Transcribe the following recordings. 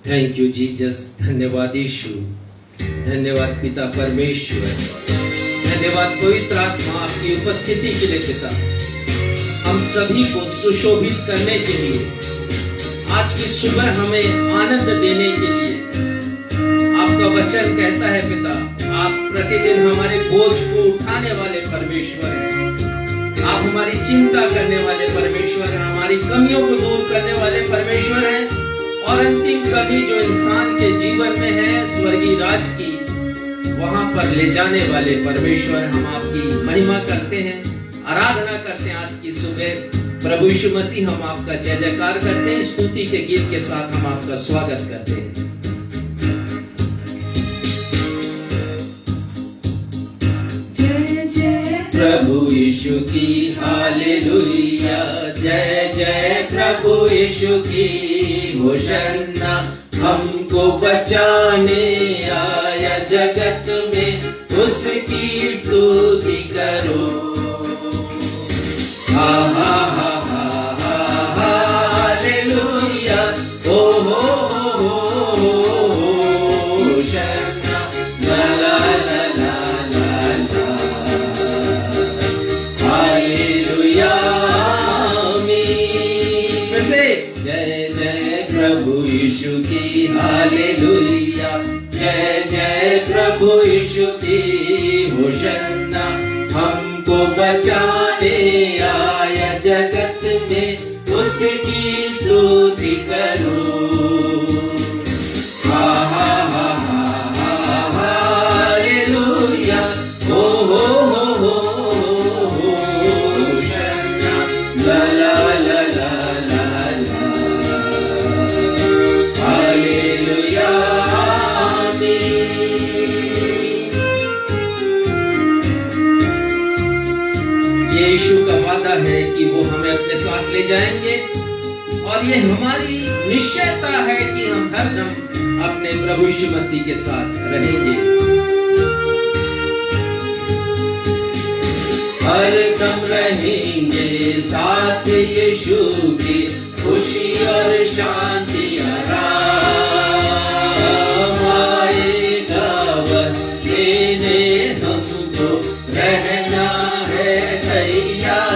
Thank you Jesus. धन्यवाद यीशु, धन्यवाद पिता परमेश्वर, धन्यवाद पवित्र आत्मा आपकी उपस्थिति के लिए पिता। हम सभी को सुशोभित करने के लिए, आज की सुबह हमें आनंद देने के लिए आपका वचन कहता है पिता, आप प्रतिदिन हमारे बोझ को उठाने वाले परमेश्वर हैं। आप हमारी चिंता करने वाले परमेश्वर हैं, हमारी कमियों को दूर करने वाले परमेश्वर हैं। और अंतिम कमी जो इंसान के जीवन में है, स्वर्गीय राज की, वहां पर ले जाने वाले परमेश्वर, हम आपकी महिमा करते हैं, आराधना करते हैं। आज की सुबह प्रभु यीशु मसीह हम आपका जय जयकार करते हैं। स्तुति के गीत के साथ हम आपका स्वागत करते हैं। जय जय प्रभु यीशु की हालेलुया, जय जय प्रभु यीशु की होशन्ना। हमको बचाने आया जगत में, उसकी स्तुति करो। हा हा हा हा हा हालेलुया, ओ हो होशन्ना, ला ला ला ला ला ला, हालेलुया आमीन। फिर से जय जय प्रभु यीशु की हालेलुया, जय जय प्रभु यीशु की होशन्ना। हमको बचाने आया जगत में, उसकी स्तुति करो। हा हा हा हा हा हालेलुया, ओ हो होशन्ना, ला ला ला ला ला ला, हालेलुया आमीन। यीशु का वादा है कि वो हमें अपने साथ ले जाएंगे, और ये हमारी निश्चयता है कि हम हरदम अपने प्रभु यीशु मसीह के साथ रहेंगे। हरदम रहेंगे साथ यीशु की, खुशी और शांति आराम आएगा बस लेने हमको, रहना है तैयार।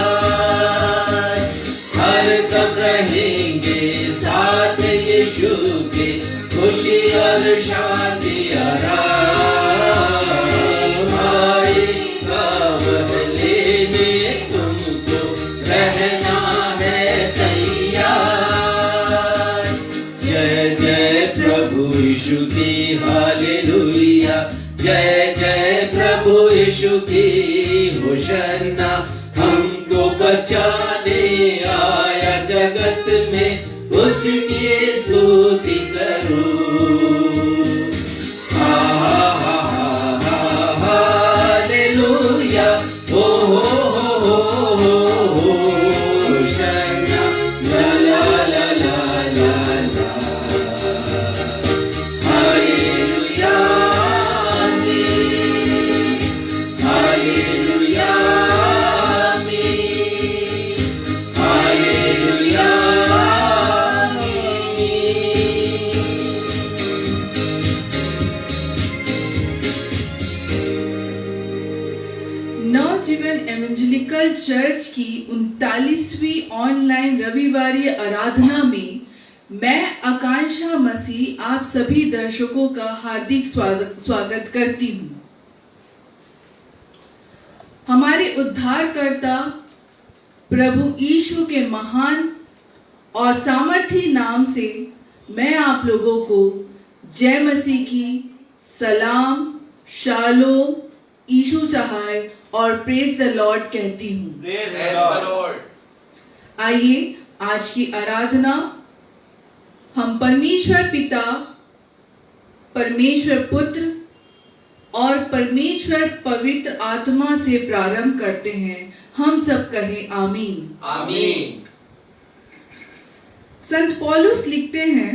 हरदम रहेंगे साथ यीशु के, खुशी और शांति आराम आएगा वह लेने तुमको, रहना है तैयार। जय जय प्रभु यीशु की हालेलुया, जय जय प्रभु यीशु की होशन्ना। हमको बचाने आया जगत में, उसकी स्तुति करो। हा हा हा हा हा हालेलुया, ओ हो होशन्ना, ला ला ला ला ला ला, हालेलुया आमीन, हालेलुया आमीन, हालेलुया आमीन। नवजीवन एवेंजेलिकल चर्च की 39वीं ऑनलाइन रविवारी आराधना में मैं आकांक्षा मसीह आप सभी दर्शकों का हार्दिक स्वागत करती हूँ। हमारे उद्धारकर्ता प्रभु यीशु के महान और सामर्थी नाम से मैं आप लोगों को जय मसीह की सलाम, शालोम, यीशु सहाय और प्रेज द लॉर्ड कहती हूँ। आइए आज की आराधना हम परमेश्वर पिता, परमेश्वर पुत्र और परमेश्वर पवित्र आत्मा से प्रारंभ करते हैं। हम सब कहें आमीन आमीन। संत पौलुस लिखते हैं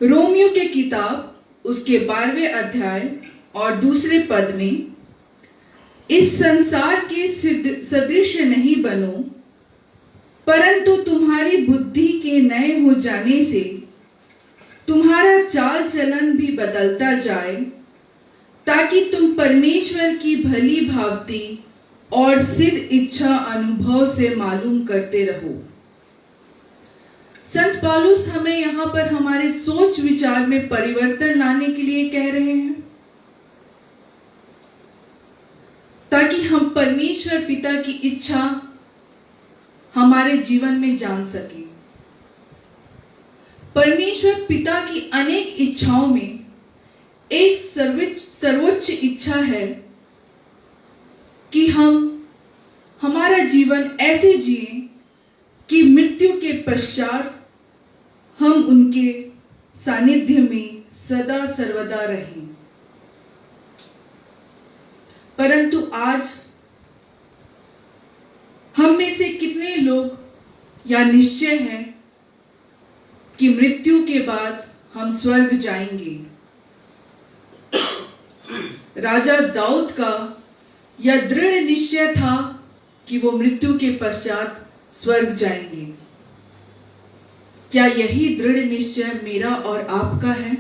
रोमियो के किताब उसके 12वें अध्याय और दूसरे पद में, इस संसार के सदृश नहीं बनो, परंतु तुम्हारी बुद्धि के नए हो जाने से तुम्हारा चाल चलन भी बदलता जाए, ताकि तुम परमेश्वर की भली भांति और सिद्ध इच्छा अनुभव से मालूम करते रहो। संत पौलुस हमें यहाँ पर हमारे सोच विचार में परिवर्तन लाने के लिए कह रहे हैं, ताकि हम परमेश्वर पिता की इच्छा हमारे जीवन में जान सकें। परमेश्वर पिता की अनेक इच्छाओं में एक सर्वोच्च इच्छा है कि हम हमारा जीवन ऐसे जिएं कि मृत्यु के पश्चात हम उनके सानिध्य में सदा सर्वदा रहें। परंतु आज हम में से कितने लोग या निश्चय है कि मृत्यु के बाद हम स्वर्ग जाएंगे? राजा दाऊद का यह दृढ़ निश्चय था कि वो मृत्यु के पश्चात स्वर्ग जाएंगे। क्या यही दृढ़ निश्चय मेरा और आपका है?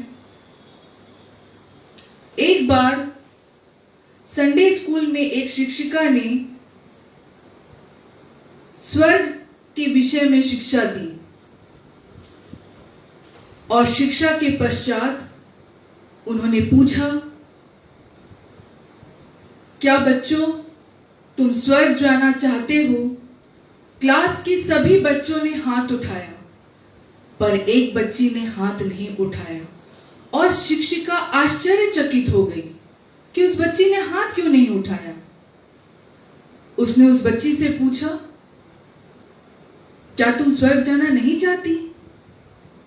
एक बार संडे स्कूल में एक शिक्षिका ने स्वर्ग के विषय में शिक्षा दी और शिक्षा के पश्चात उन्होंने पूछा, क्या बच्चों तुम स्वर्ग जाना चाहते हो? क्लास के सभी बच्चों ने हाथ उठाया, पर एक बच्ची ने हाथ नहीं उठाया और शिक्षिका आश्चर्यचकित हो गई कि उस बच्ची ने हाथ क्यों नहीं उठाया। उसने उस बच्ची से पूछा, क्या तुम स्वर्ग जाना नहीं चाहती?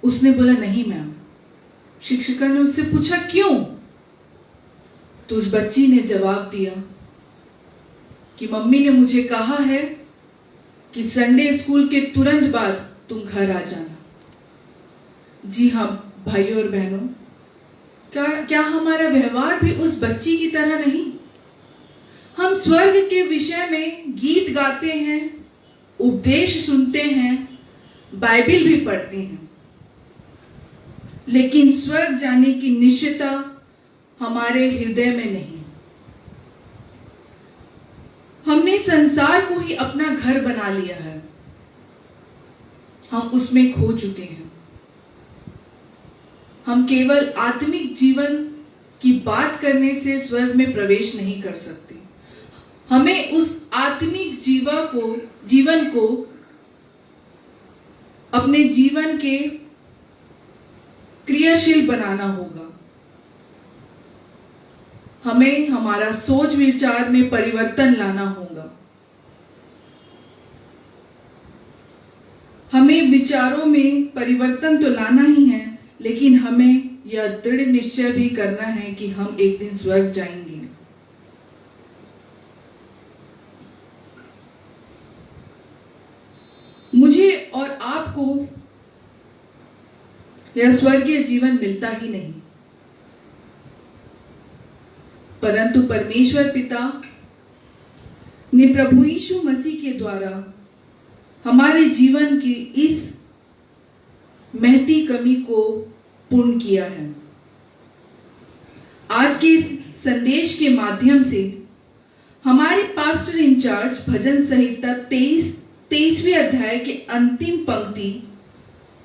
उसने बोला, नहीं मैम। शिक्षिका ने उससे पूछा, क्यों? तो उस बच्ची ने जवाब दिया कि मम्मी ने मुझे कहा है कि संडे स्कूल के तुरंत बाद तुम घर आ जाना। जी हाँ भाइयों और बहनों, क्या हमारा व्यवहार भी उस बच्ची की तरह नहीं? हम स्वर्ग के विषय में गीत गाते हैं, उपदेश सुनते हैं, बाइबल भी पढ़ते हैं, लेकिन स्वर्ग जाने की निश्चयता हमारे हृदय में नहीं। हमने संसार को ही अपना घर बना लिया है, हम उसमें खो चुके हैं। हम केवल आत्मिक जीवन की बात करने से स्वर्ग में प्रवेश नहीं कर सकते। हमें उस आत्मिक जीवन को अपने जीवन के क्रियाशील बनाना होगा। हमें हमारा सोच विचार में परिवर्तन लाना होगा। हमें विचारों में परिवर्तन तो लाना ही है, लेकिन हमें यह दृढ़ निश्चय भी करना है कि हम एक दिन स्वर्ग जाएंगे। मुझे और आपको यह स्वर्गीय जीवन मिलता ही नहीं, परंतु परमेश्वर पिता ने प्रभु यीशु मसीह के द्वारा हमारे जीवन की इस महती कमी को पूर्ण किया है। आज के इस संदेश के माध्यम से हमारे पास्टर इंचार्ज भजन संहिता 23वें अध्याय के अंतिम पंक्ति,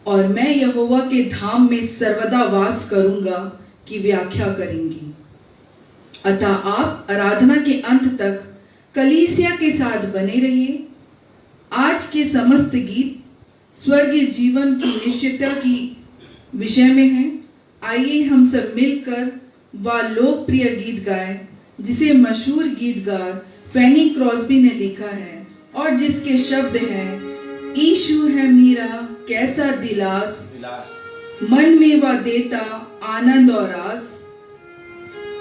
और मैं यहोवा के धाम में सर्वदा वास करूंगा, की व्याख्या करेंगी। अतः आप आराधना के अंत तक कलीसिया के साथ बने रहिए। आज के समस्त गीत स्वर्गीय जीवन की निश्चितता की विषय में हैं। आइए हम सब मिलकर वह लोकप्रिय गीत गाएं, जिसे मशहूर गीतकार फैनी क्रॉस्बी ने लिखा है और जिसके शब्द हैं, ईशु है मेरा कैसा दिलास, मन में वह देता आनंद और आस,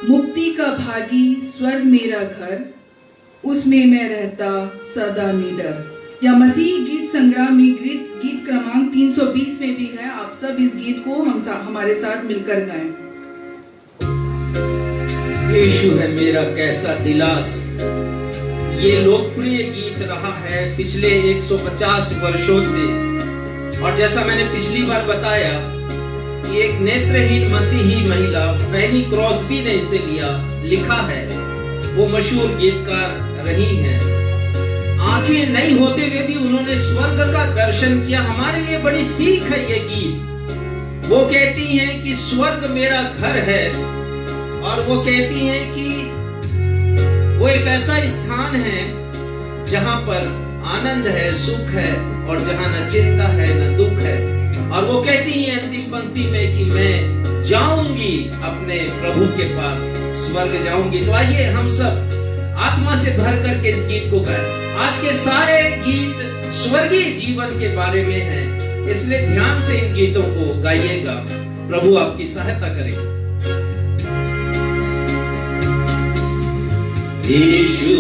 मुक्ति का भागी स्वर्ग मेरा घर, उसमें मैं रहता सदा निडर। यह मसीह गीत संग्रह में गीत क्रमांक 320 में भी है। आप सब इस गीत को हमारे साथ मिलकर गाएं। यीशु है मेरा कैसा दिलास, ये लोकप्रिय गीत रहा है पिछले 150 वर्षों से। और जैसा मैंने पिछली बार बताया कि एक नेत्रहीन मसीही महिला फैनी क्रॉस्बी ने इसे लिखा है। वो मशहूर गीतकार रही हैं। आंखें नहीं होते हुए भी उन्होंने स्वर्ग का दर्शन किया। हमारे लिए बड़ी सीख है ये गीत। वो कहती हैं कि स्वर्ग मेरा घर है, और वो कहती हैं कि वो एक ऐसा स्थान है जहां पर आनंद है, सुख है, और जहां न चिंता है न दुख है। और वो कहती हैं अंतिम पंक्ति में कि मैं जाऊंगी अपने प्रभु के पास, स्वर्ग जाऊंगी। तो आइए हम सब आत्मा से भर करके इस गीत को गाएं। आज के सारे गीत स्वर्गीय जीवन के बारे में हैं, इसलिए ध्यान से इन गीतों को गाइएगा। प्रभु आपकी सहायता करेगा। यीशु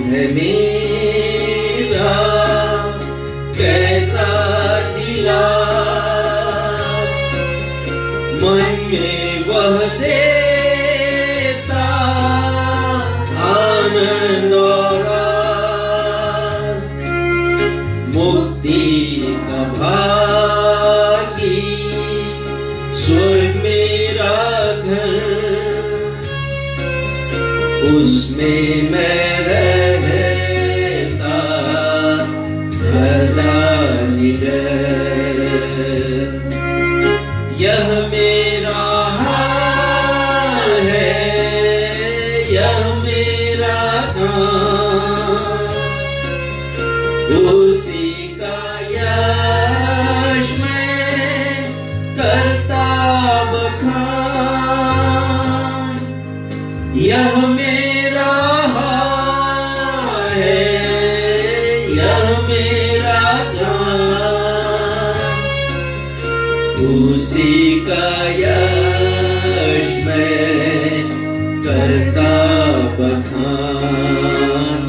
है मेरा कैसा दिलास, मन में वह देता आनंद और रास, मुक्ति का भागी स्वर्ग मेरा घर, उसमें मैं रहता सदा निडर। यह मेरा हाल है, यह मेरा काम, उसी का यश मैं करता बखान। यह मेरा हाल है, यह मेरा गान, उसी का यश मैं करता बखान।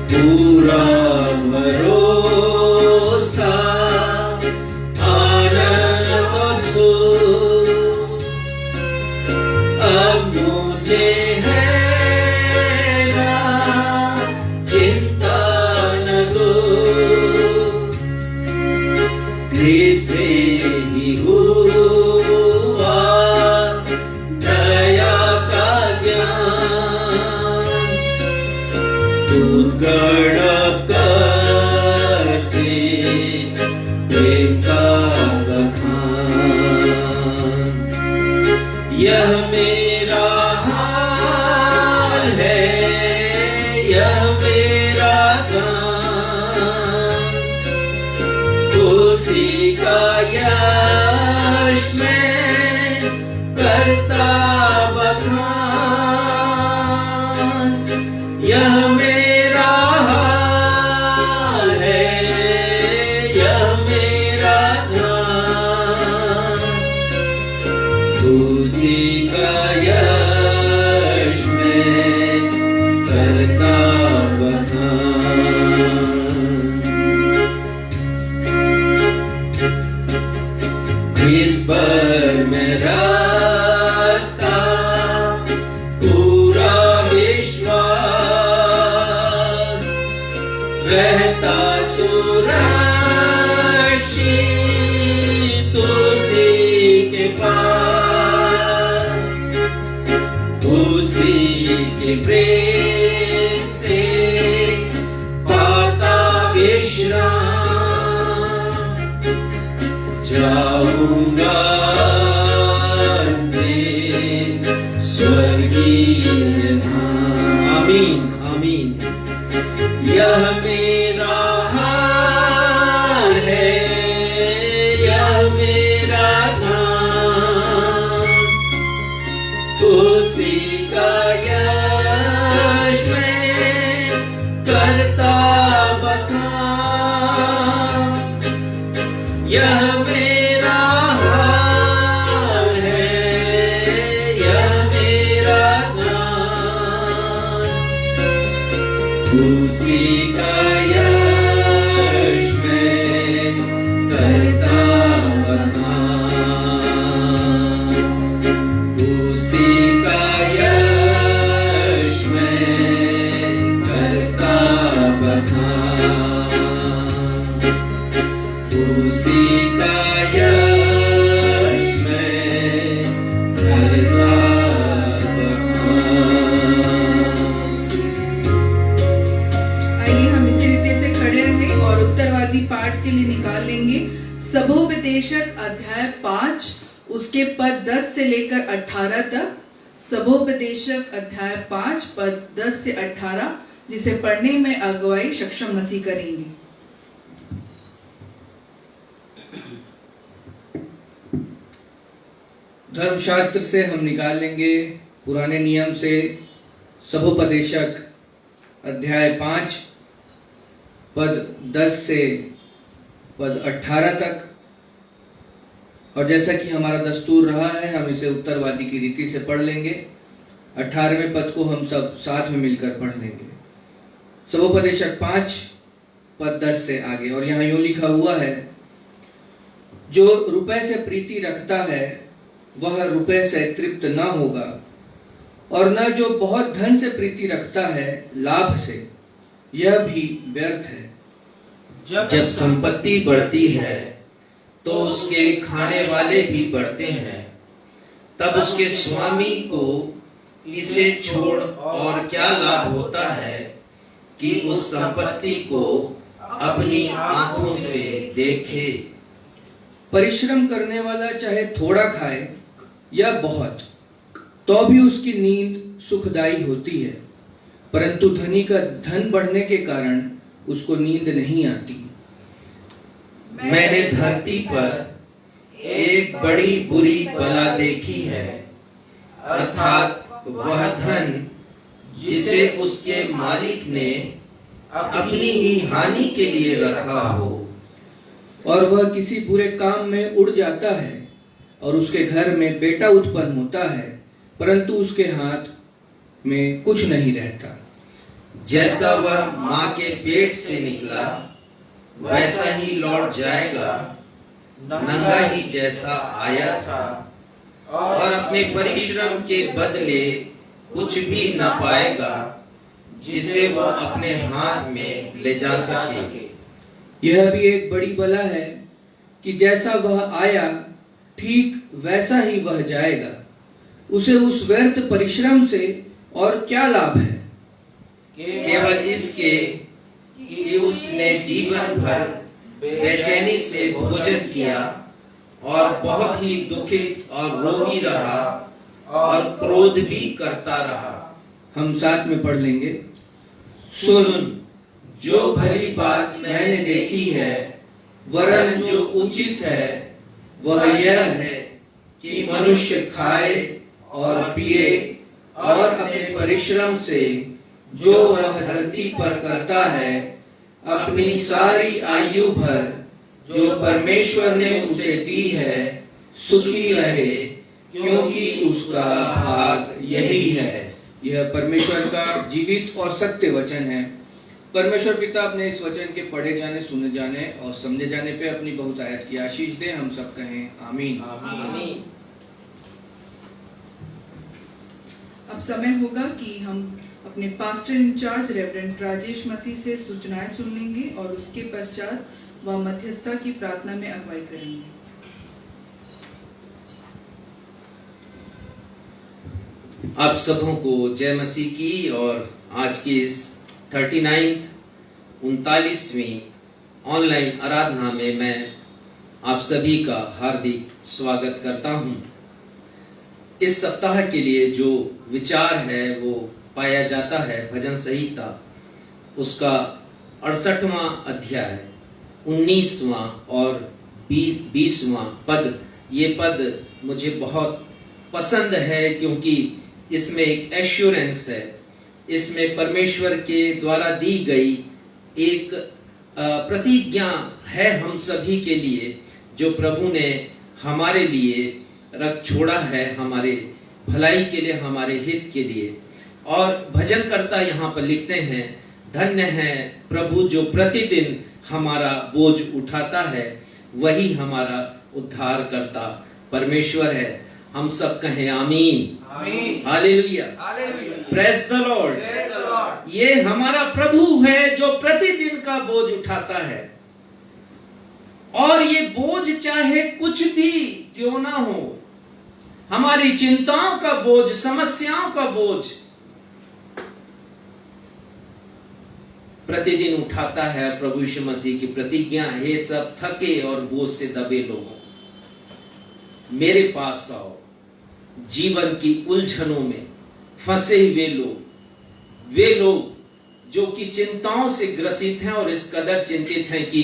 पूरा भरोसा अब मुझे है ना चिंता न दो, क्रिस्त ही हुआ दया का ज्ञान, उद्गण करके प्रेम का बखान। यह मेरा हाल है, यह मेरा गान, उसी का यश मैं करता बखान। यह मेरा हाल है, यह मेरा गान, उसी का यश मैं करता बखान। क्रिस्त पर मैं रखता पूरा विश्वास, रहता सुरक्षित उसी के पास, उसी के प्रेम से पाता विश्राम। जाऊंगा मैं स्वर्गीय धाम। आमीन आमीन। यह मेरा हाल है, यह मेरा नाम, उसी का यश मैं करता बखान। यह मेरा हाल पाठ के लिए निकाल लेंगे सबोपदेशक अध्याय 5, उसके पद 10 से लेकर 18 तक। सबोपदेशक अध्याय 5 पद 10 से 18, जिसे पढ़ने में अगुवाई सक्षम मसीह करेंगे। धर्मशास्त्र से हम निकाल लेंगे पुराने नियम से सबोपदेशक अध्याय 5 पद 10 से पद 18 तक। और जैसा कि हमारा दस्तूर रहा है, हम इसे उत्तरवादी की रीति से पढ़ लेंगे। 18वें पद को हम सब साथ में मिलकर पढ़ लेंगे। सबोपदेशक 5 पद 10 से आगे। और यहाँ यूं लिखा हुआ है, जो रुपए से प्रीति रखता है वह रुपए से तृप्त न होगा, और न जो बहुत धन से प्रीति रखता है लाभ से, यह भी व्यर्थ है। जब संपत्ति बढ़ती है तो उसके खाने वाले भी बढ़ते हैं, तब उसके स्वामी को इसे छोड़ और क्या लाभ होता है कि उस संपत्ति को अपनी आंखों से देखे। परिश्रम करने वाला चाहे थोड़ा खाए या बहुत, तो भी उसकी नींद सुखदायी होती है, परंतु धनी का धन बढ़ने के कारण उसको नींद नहीं आती। मैंने धरती पर एक बड़ी बुरी बला देखी है, अर्थात वह धन जिसे उसके मालिक ने अपनी ही हानि के लिए रखा हो, और वह किसी बुरे काम में उड़ जाता है, और उसके घर में बेटा उत्पन्न होता है, परंतु उसके हाथ में कुछ नहीं रहता। जैसा वह माँ के पेट से निकला वैसा ही लौट जाएगा, नंगा ही जैसा आया था, और अपने परिश्रम के बदले कुछ भी न पाएगा जिसे वह अपने हाथ में ले जा सके। यह भी एक बड़ी बला है कि जैसा वह आया ठीक वैसा ही वह जाएगा। उसे उस व्यर्थ परिश्रम से और क्या लाभ है, केवल इसके कि उसने जीवन भर बेचैनी से भोजन किया और बहुत ही दुखित और रोगी रहा और क्रोध भी करता रहा। हम साथ में पढ़ लेंगे। सुन, जो भली बात मैंने देखी है, वरन जो उचित है, वह यह है कि मनुष्य खाए और पिए और अपने परिश्रम से जो वह धरती पर करता है, अपनी सारी आयु भर जो परमेश्वर ने उसे दी है सुखी रहे, क्योंकि उसका भाग यही है। यह परमेश्वर का जीवित और सत्य वचन है। परमेश्वर पिता अपने इस वचन के पढ़े जाने, सुने जाने और समझे जाने पे अपनी बहुतायत की आशीष दे। हम सब कहें आमीन। आमीन। अब समय होगा कि हम अपने पास्टर इंचार्ज रेवरेंड राजेश मसीह से सूचनाएं सुन लेंगे और उसके पश्चात वह मध्यस्थता की प्रार्थना में अगुवाई करेंगे। आप सबों को जय मसीह की। और आज की इस 39वीं ऑनलाइन आराधना में मैं आप सभी का हार्दिक स्वागत करता हूं। इस सप्ताह के लिए जो विचार है वो पाया जाता है भजन संहिता उसका 68वां अध्याय 19वां और 20वां पद। ये पद मुझे बहुत पसंद है क्योंकि इसमें एक एश्योरेंस है, इसमें परमेश्वर के द्वारा दी गई एक प्रतिज्ञा है हम सभी के लिए, जो प्रभु ने हमारे लिए रख छोड़ा है, हमारे भलाई के लिए, हमारे हित के लिए। और भजनकर्ता यहाँ पर लिखते हैं, धन्य है प्रभु जो प्रतिदिन हमारा बोझ उठाता है, वही हमारा उद्धार करता परमेश्वर है। हम सब कहें आमीन। Hallelujah, praise the Lord. ये हमारा प्रभु है जो प्रतिदिन का बोझ उठाता है, और ये बोझ चाहे कुछ भी क्यों ना हो, हमारी चिंताओं का बोझ, समस्याओं का बोझ, प्रतिदिन उठाता है प्रभु यीशु मसीह की प्रतिज्ञा, हे सब थके और बोझ से दबे लोगों, मेरे पास आओ। जीवन की उलझनों में फंसे हुए लोग, वे लोग जो कि चिंताओं से ग्रसित हैं और इस कदर चिंतित हैं कि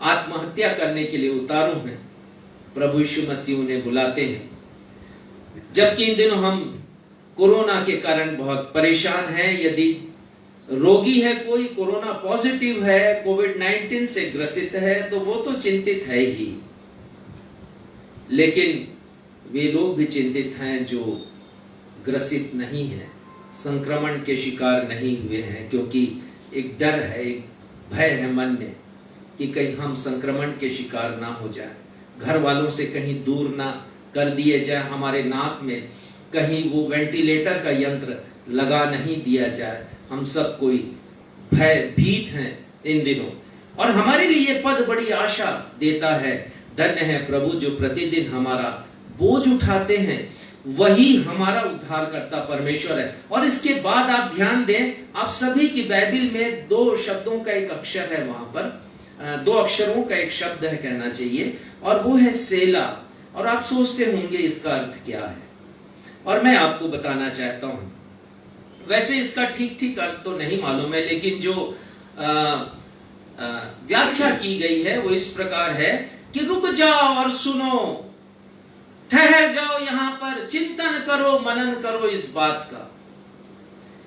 आत्महत्या करने के लिए उतारू हैं, प्रभु यीशु मसीह उन्हें बुलाते हैं। जबकि इन दिनों हम कोरोना के कारण बहुत परेशान हैं। यदि रोगी है, कोई कोरोना पॉजिटिव है, कोविड-19 से ग्रसित है, तो वो तो चिंतित है ही, लेकिन वे लोग भी चिंतित हैं जो ग्रसित नहीं है, संक्रमण के शिकार नहीं हुए हैं, क्योंकि एक डर है, एक भय है मन में कि कहीं हम संक्रमण के शिकार ना हो जाए, घर वालों से कहीं दूर ना कर दिए जाए, हमारे नाक में कहीं वो वेंटिलेटर का यंत्र लगा नहीं दिया जाए। हम सब कोई भयभीत हैं इन दिनों, और हमारे लिए ये पद बड़ी आशा देता है। धन्य है प्रभु जो प्रतिदिन हमारा बोझ उठाते हैं, वही हमारा उद्धारकर्ता परमेश्वर है। और इसके बाद आप ध्यान दें, आप सभी की बाइबल में 2 शब्दों का एक अक्षर है, वहां पर 2 अक्षरों का एक शब्द है कहना चाहिए, और वो है सेला। और आप सोचते होंगे इसका अर्थ क्या है, और मैं आपको बताना चाहता हूं। वैसे इसका ठीक अर्थ तो नहीं मालूम है, लेकिन जो व्याख्या की गई है वो इस प्रकार है कि रुक जाओ और सुनो, ठहर जाओ, यहां पर चिंतन करो, मनन करो इस बात का।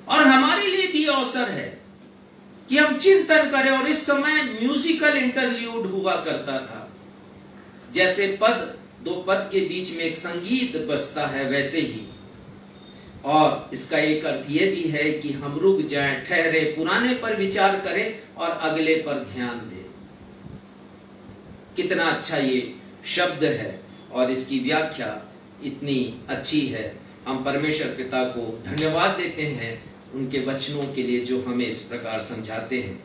और हमारे लिए भी अवसर है कि हम चिंतन करें। और इस समय म्यूजिकल इंटरल्यूड हुआ करता था, जैसे 2 पद के बीच में एक संगीत बजता है, वैसे ही। और इसका एक अर्थ यह भी है कि हम रुक जाएं, ठहरे, पुराने पर विचार करें और अगले पर ध्यान दें। कितना अच्छा ये शब्द है और इसकी व्याख्या इतनी अच्छी है। हम परमेश्वर पिता को धन्यवाद देते हैं उनके वचनों के लिए जो हमें इस प्रकार समझाते हैं।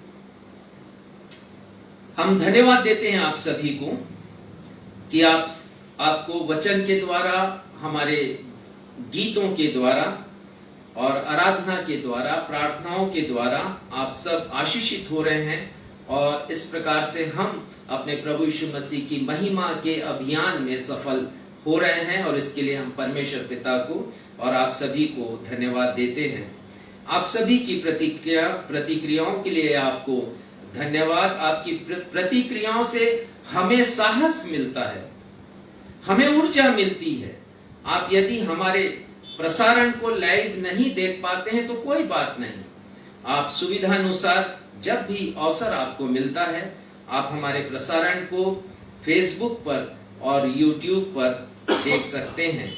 हम धन्यवाद देते हैं आप सभी को कि आपको वचन के द्वारा, हमारे गीतों के द्वारा और आराधना के द्वारा, प्रार्थनाओं के द्वारा आप सब आशीषित हो रहे हैं। और इस प्रकार से हम अपने प्रभु यीशु मसीह की महिमा के अभियान में सफल हो रहे हैं, और इसके लिए हम परमेश्वर पिता को और आप सभी को धन्यवाद देते हैं। आप सभी की प्रतिक्रियाओं के लिए आपको धन्यवाद। आपकी प्रतिक्रियाओं से हमें साहस मिलता है, हमें ऊर्जा मिलती है। आप यदि हमारे प्रसारण को लाइव नहीं देख पाते हैं तो कोई बात नहीं, आप सुविधा अनुसार जब भी अवसर आपको मिलता है, आप हमारे प्रसारण को फेसबुक पर और यूट्यूब पर देख सकते हैं।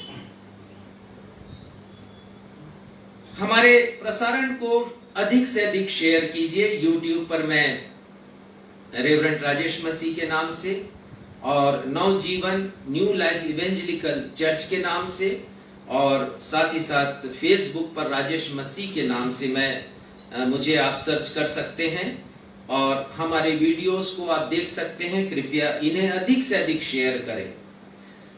हमारे प्रसारण को अधिक से अधिक शेयर कीजिए। यूट्यूब पर मैं रेवरेंड राजेश मसीह के नाम से, और नवजीवन न्यू लाइफ इवेंजलिकल चर्च के नाम से, और साथ ही साथ फेसबुक पर राजेश मसीह के नाम से मुझे आप सर्च कर सकते हैं और हमारे वीडियोस को आप देख सकते हैं। कृपया इन्हें अधिक से अधिक शेयर करें।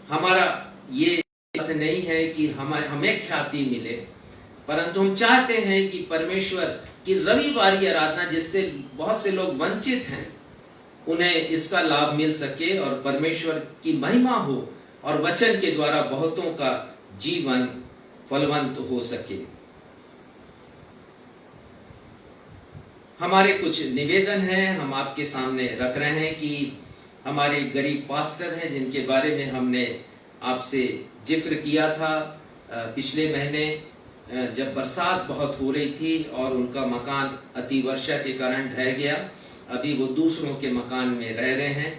हमारा ये अर्थ नहीं है कि हमें ख्याति मिले, परंतु हम चाहते हैं कि परमेश्वर की रविवारी आराधना, जिससे बहुत से लोग वंचित हैं, उन्हें इसका लाभ मिल सके और परमेश्वर की महिमा हो और वचन के द्वारा बहुतों का जीवन फलवंत हो सके। हमारे कुछ निवेदन हैं हम आपके सामने रख रहे हैं कि हमारे गरीब पास्टर हैं जिनके बारे में हमने आपसे जिक्र किया था पिछले महीने, जब बरसात बहुत हो रही थी और उनका मकान अति वर्षा के कारण ढह गया। अभी वो दूसरों के मकान में रह रहे हैं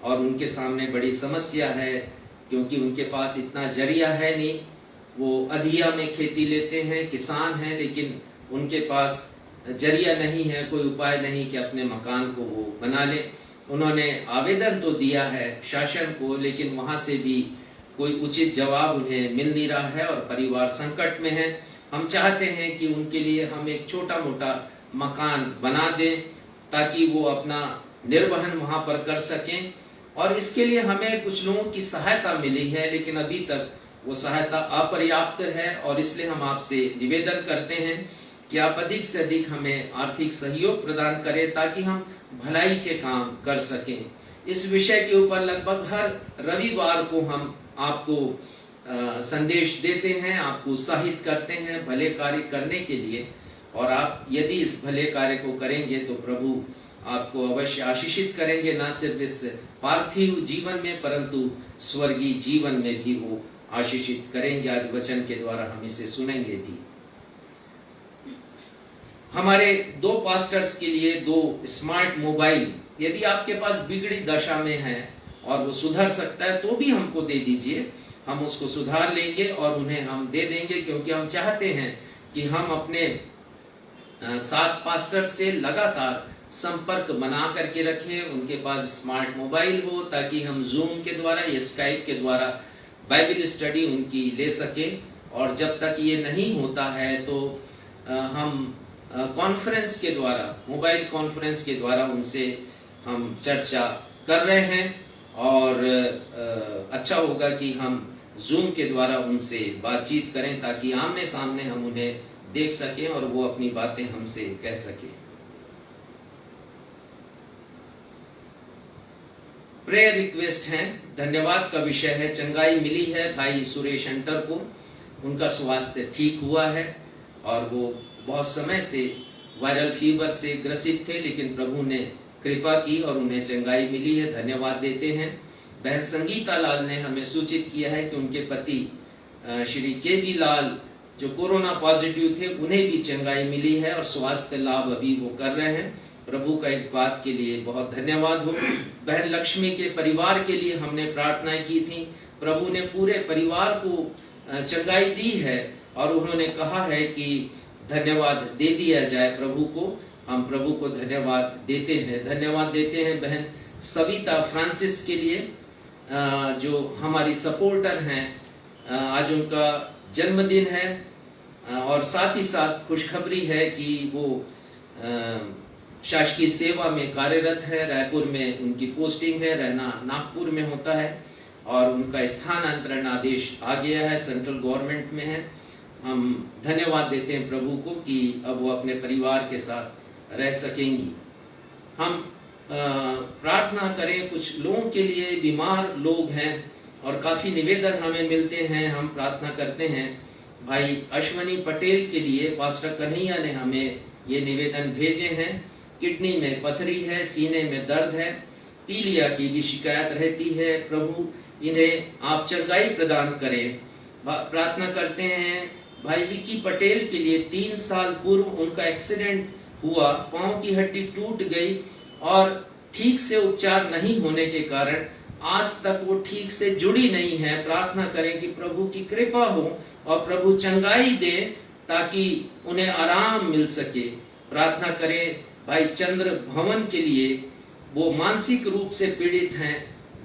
और उनके सामने बड़ी समस्या है, क्योंकि उनके पास इतना जरिया है नहीं। वो अधिया में खेती लेते हैं, किसान हैं, लेकिन उनके पास जरिया नहीं है, कोई उपाय नहीं कि अपने मकान को वो बना ले। उन्होंने आवेदन तो दिया है शासन को, लेकिन वहां से भी कोई उचित जवाब उन्हें मिल नहीं रहा है और परिवार संकट में है। हम चाहते हैं कि उनके लिए हम एक छोटा मोटा मकान बना दें ताकि वो अपना निर्वहन वहां पर कर सकें, और इसके लिए हमें कुछ लोगों की सहायता मिली है, लेकिन अभी तक वो सहायता अपर्याप्त है। और इसलिए हम आपसे निवेदन करते हैं कि आप अधिक से अधिक हमें आर्थिक सहयोग प्रदान करें ताकि हम भलाई के काम कर सकें। इस विषय के ऊपर लगभग हर रविवार को हम आपको संदेश देते हैं, आपको उत्साहित करते हैं भले कार्य करने के लिए, और आप यदि इस भले कार्य को करेंगे तो प्रभु आपको अवश्य आशीषित करेंगे, ना सिर्फ इस पार्थिव जीवन में परंतु स्वर्गीय जीवन में भी वो आशीषित करेंगे। आज वचन के द्वारा हम इसे सुनेंगे भी। हमारे 2 पास्टर्स के लिए 2 स्मार्ट मोबाइल यदि आपके पास बिगड़ी दशा में है और वो सुधर सकता है तो भी हमको दे दीजिए, हम उसको सुधार लेंगे और उन्हें हम दे देंगे, क्योंकि हम चाहते हैं कि हम अपने 7 पास्टर से लगातार संपर्क बना करके रखें, उनके पास स्मार्ट मोबाइल हो ताकि हम जूम के द्वारा या स्काइप के द्वारा बाइबल स्टडी उनकी ले सकें। और जब तक ये नहीं होता है तो हम कॉन्फ्रेंस के द्वारा, मोबाइल कॉन्फ्रेंस के द्वारा उनसे हम चर्चा कर रहे हैं, और अच्छा होगा कि हम जूम के द्वारा उनसे बातचीत करें ताकि आमने सामने हम उन्हें देख सकें और वो अपनी बातें हमसे कह सकें। प्रेयर रिक्वेस्ट है, धन्यवाद का विषय है। चंगाई मिली है भाई सुरेश अंटर को, उनका स्वास्थ्य ठीक हुआ है और वो बहुत समय से वायरल फीवर से ग्रसित थे, लेकिन प्रभु ने कृपा की और उन्हें चंगाई मिली है, धन्यवाद देते हैं। बहन संगीता लाल ने हमें सूचित किया है कि उनके पति श्री के बी लाल जो कोरोना पॉजिटिव थे, उन्हें भी चंगाई मिली है और स्वास्थ्य लाभ अभी वो कर रहे हैं। प्रभु का इस बात के लिए बहुत धन्यवाद हो। बहन लक्ष्मी के परिवार के लिए हमने प्रार्थनाएं की थी, प्रभु ने पूरे परिवार को चंगाई दी है और उन्होंने कहा है कि धन्यवाद दे दिया जाए प्रभु को। हम प्रभु को धन्यवाद देते हैं। धन्यवाद देते हैं बहन सविता फ्रांसिस के लिए जो हमारी सपोर्टर हैं। आज उनका जन्मदिन है और साथ ही साथ खुशखबरी है कि वो शासकीय सेवा में कार्यरत है। रायपुर में उनकी पोस्टिंग है, रहना नागपुर में होता है और उनका स्थानांतरण आदेश आ गया है, सेंट्रल गवर्नमेंट में है। हम धन्यवाद देते हैं प्रभु को कि अब वो अपने परिवार के साथ रह सकेंगी। हम प्रार्थना करें, कुछ लोगों के लिए बीमार लोग हैं और काफी निवेदन हमें मिलते हैं। हम प्रार्थना करते हैं भाई अश्वनी पटेल के लिए। पास्टर कन्हैया ने हमें ये निवेदन भेजे हैं। किडनी में पथरी है, सीने में दर्द है, पीलिया की भी शिकायत रहती है। प्रभु इन्हें आप चंगाई प्रदान करें। प्रार्थना करते हैं भाई विकी पटेल के लिए। 3 साल पूर्व उनका एक्सीडेंट हुआ, पांव की हड्डी टूट गई और ठीक से उपचार नहीं होने के कारण आज तक वो ठीक से जुड़ी नहीं है। प्रार्थना करें कि प्रभु की कृपा हो और प्रभु चंगाई दे ताकि उन्हें आराम मिल सके। प्रार्थना करें भाई चंद्र भवन के लिए। वो मानसिक रूप से पीड़ित हैं,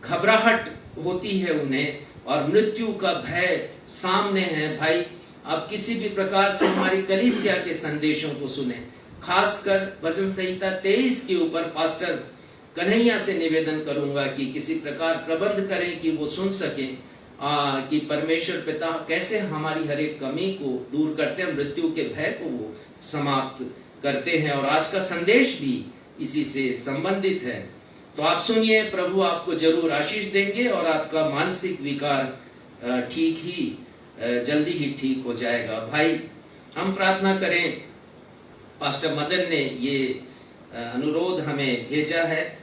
घबराहट होती है उन्हें और मृत्यु का भय सामने है। भाई आप किसी भी प्रकार से हमारी कलीसिया के संदेशों को सुने, खासकर वचन संहिता 23 के ऊपर पास्टर कन्हैया से निवेदन करूंगा कि किसी प्रकार प्रबंध करें कि वो सुन सकें कि परमेश्वर पिता कैसे हमारी हर एक कमी को दूर करते हैं, मृत्यु के भय को वो समाप्त करते हैं। और आज का संदेश भी इसी से संबंधित है। तो आप सुनिए, प्रभु आपको जरूर आशीष देंगे और आपका मानसिक विकार ठीक ही जल्दी ही ठीक हो जाएगा। भाई हम प्रार्थना करें, पास्टर मदन ने ये अनुरोध हमें भेजा है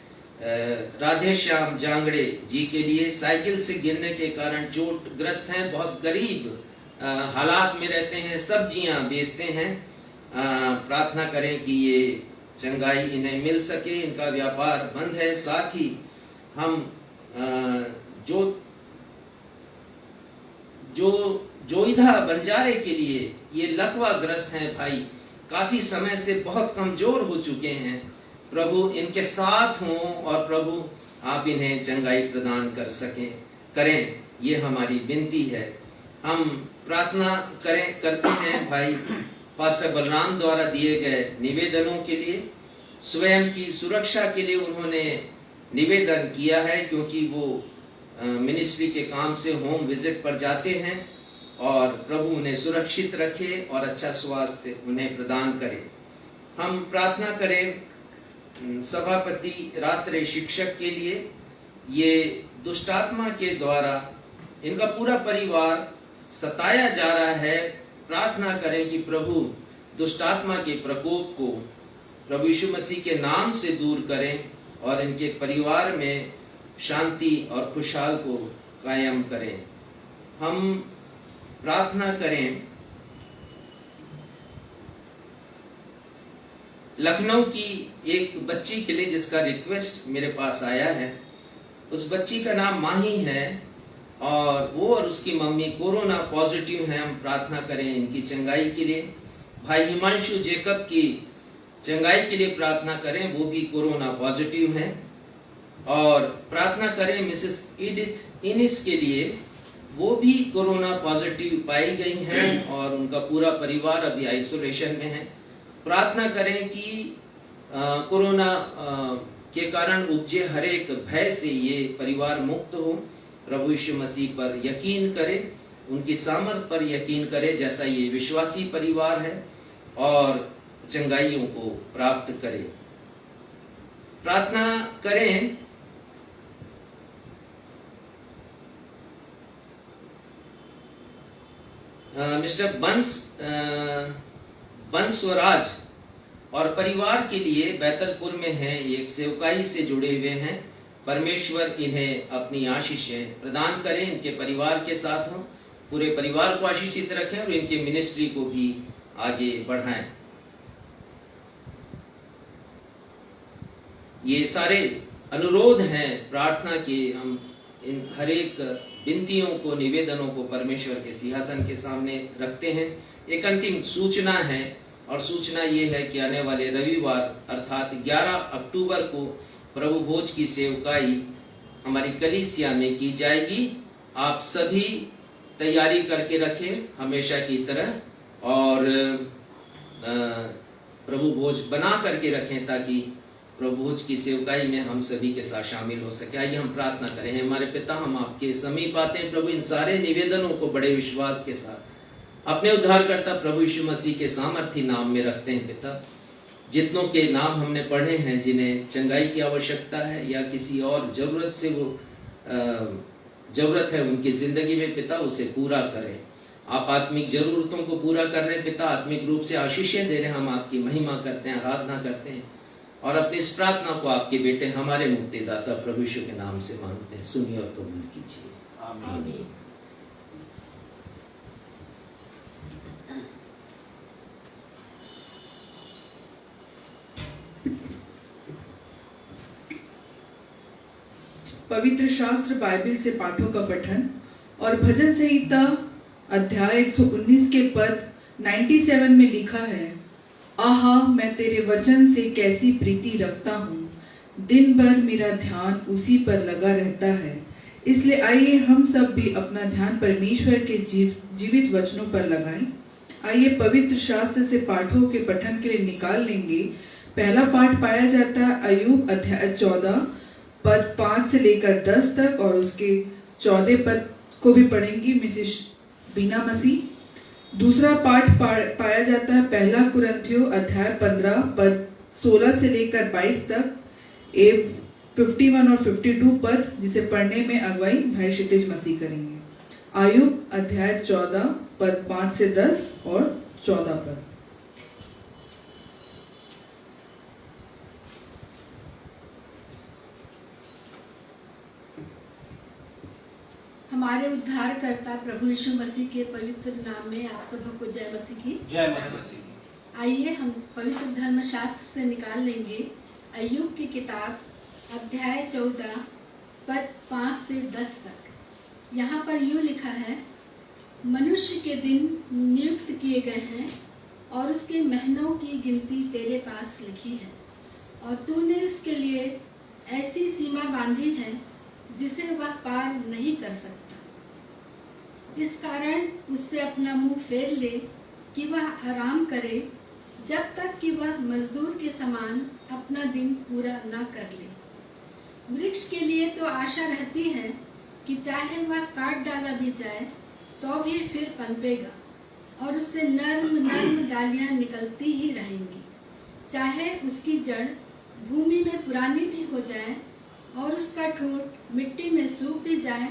राधे श्याम जांगड़े जी के लिए। साइकिल से गिरने के कारण चोटग्रस्त हैं, बहुत गरीब हालात में रहते हैं, सब्जियां बेचते हैं। प्रार्थना करें कि ये चंगाई इन्हें मिल सके, इनका व्यापार बंद है। साथ ही हम जोईधा बंजारे के लिए ये लकवा ग्रस्त हैं भाई, काफी समय से बहुत कमजोर हो चुके हैं। प्रभु इनके साथ हों और प्रभु आप इन्हें चंगाई प्रदान करें, ये हमारी विनती है। हम प्रार्थना करते हैं भाई पास्टर बलराम द्वारा दिए गए निवेदनों के लिए। स्वयं की सुरक्षा के लिए उन्होंने निवेदन किया है, क्योंकि वो मिनिस्ट्री के काम से होम विजिट पर जाते हैं और प्रभु उन्हें सुरक्षित रखे और अच्छा स्वास्थ्य उन्हें प्रदान करे। हम प्रार्थना करें सभापति रात्रि शिक्षक के लिए। ये दुष्टात्मा के द्वारा इनका पूरा परिवार सताया जा रहा है। प्रार्थना करें कि प्रभु दुष्टात्मा के प्रकोप को प्रभु यीशु मसीह के नाम से दूर करें और इनके परिवार में शांति और खुशहाल को कायम करें। हम प्रार्थना करें लखनऊ की एक बच्ची के लिए जिसका रिक्वेस्ट मेरे पास आया है। उस बच्ची का नाम माही है और वो और उसकी मम्मी कोरोना पॉजिटिव हैं। हम प्रार्थना करें इनकी चंगाई के लिए। भाई हिमांशु जेकब की चंगाई के लिए प्रार्थना करें, वो भी कोरोना पॉजिटिव हैं। और प्रार्थना करें मिसेस एडिथ इनिस के लिए, वो भी कोरोना पॉजिटिव पाई गई हैं और उनका पूरा परिवार अभी आइसोलेशन में है। प्रार्थना करें कि कोरोना के कारण उपजे हर एक भय से ये परिवार मुक्त हो। प्रभु यीशु मसीह पर यकीन करे, उनकी सामर्थ पर यकीन करे जैसा ये विश्वासी परिवार है और चंगाइयों को प्राप्त करे। प्रार्थना करें मिस्टर बंसवराज और परिवार के लिए बैतलपुर में हैं, एक सेवकाई से जुड़े हुए हैं। परमेश्वर इन्हें अपनी आशीषें प्रदान करें, इनके परिवार के साथ हों, पूरे परिवार को आशीषित रखें और इनके मिनिस्ट्री को भी आगे बढ़ाएं। ये सारे अनुरोध हैं प्रार्थना के। हम इन हर एक विनतियों को, निवेदनों को परमेश्वर के सिंहासन के सामने रखते हैं। एक अंतिम सूचना है और सूचना ये है कि आने वाले रविवार अर्थात 11 अक्टूबर को प्रभु भोज की सेवकाई हमारी कलीसिया में की जाएगी। आप सभी तैयारी करके रखें हमेशा की तरह और प्रभु भोज बना करके रखें ताकि प्रभु भोज की सेवकाई में हम सभी के साथ शामिल हो सके। आइए हम प्रार्थना करें। हमारे पिता, हम आपके समीप आते हैं प्रभु इन सारे निवेदनों को बड़े विश्वास के साथ अपने उद्धारकर्ता प्रभु यीशु मसीह के सामर्थी नाम में रखते हैं। पिता, जितनों के नाम हमने पढ़े हैं जिन्हें चंगाई की आवश्यकता है या किसी और जरूरत से वो जरूरत है उनकी जिंदगी में, पिता उसे पूरा करें। आप आत्मिक जरूरतों को पूरा कर रहे हैं पिता, आत्मिक रूप से आशीषें दे रहे हैं। हम आपकी महिमा करते हैं, आराधना करते हैं और अपनी इस प्रार्थना को आपके बेटे हमारे मुक्तिदाता प्रभु यीशु के नाम से मांगते हैं। सुनिए और कबूल कीजिए। आमीन। पवित्र शास्त्र बाइबल से पाठों का पठन और भजन संहिता अध्याय 119 के पद 97 में लिखा है, आहा मैं तेरे वचन से कैसी प्रीति रखता हूँ, दिन भर मेरा ध्यान उसी पर लगा रहता है। इसलिए आइए हम सब भी अपना ध्यान परमेश्वर के जीवित वचनों पर लगाएं। आइए पवित्र शास्त्र से पाठों के पठन के लिए निकाल लेंगे। पहला पाठ पाया जाता है अय्यूब अध्याय 14 पद 5 से लेकर 10 तक और उसके 14 पद को भी पढ़ेंगी मिसेस बीना मसीह। दूसरा पाठ पाया जाता है पहला कुरिन्थियों अध्याय 15 पद 16 से लेकर 22 तक, 51 और 52 पद जिसे पढ़ने में अगुवाई भाई क्षितिज मसीह करेंगे। अय्यूब अध्याय 14 पद 5 से 10 और 14 पद। हमारे उद्धारकर्ता प्रभु यीशु मसीह के पवित्र नाम में आप सबको जय मसीह की। जय मसीह। आइए हम पवित्र धर्मशास्त्र से निकाल लेंगे अय्यूब की किताब अध्याय 14 पद 5 से 10 तक। यहाँ पर यूँ लिखा है, मनुष्य के दिन नियुक्त किए गए हैं और उसके महीनों की गिनती तेरे पास लिखी है और तूने उसके लिए ऐसी सीमा बांधी है जिसे वह पार नहीं कर सकता। इस कारण उससे अपना मुंह फेर ले कि वह आराम करे जब तक कि वह मजदूर के समान अपना दिन पूरा न कर ले। वृक्ष के लिए तो आशा रहती है कि चाहे वह काट डाला भी जाए तो भी फिर पनपेगा और उससे नर्म नर्म डालियां निकलती ही रहेंगी। चाहे उसकी जड़ भूमि में पुरानी भी हो जाए और उसका ठूंठ मिट्टी में सूख भी जाए,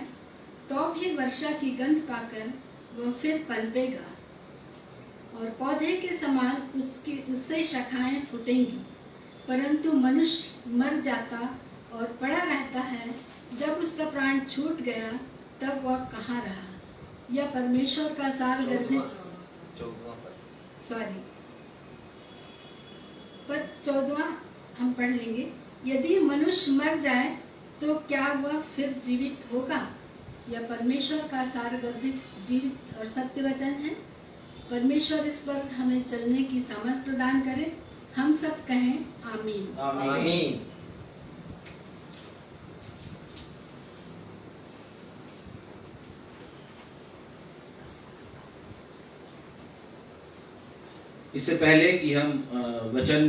तो भी वर्षा की गंध पाकर वह फिर पनपेगा और पौधे के समान उससे शाखाएं फूटेंगी। परंतु मनुष्य मर जाता और पड़ा रहता है, जब उसका प्राण छूट गया तब वह कहाँ रहा। यह परमेश्वर का सारगर्भित पद 14 हम पढ़ लेंगे। यदि मनुष्य मर जाए तो क्या वह फिर जीवित होगा? यह परमेश्वर का सारगर्भित जीवित और सत्य वचन है। परमेश्वर इस पर हमें चलने की समझ प्रदान करे। हम सब कहें आमीन। आमीन। इससे पहले कि हम वचन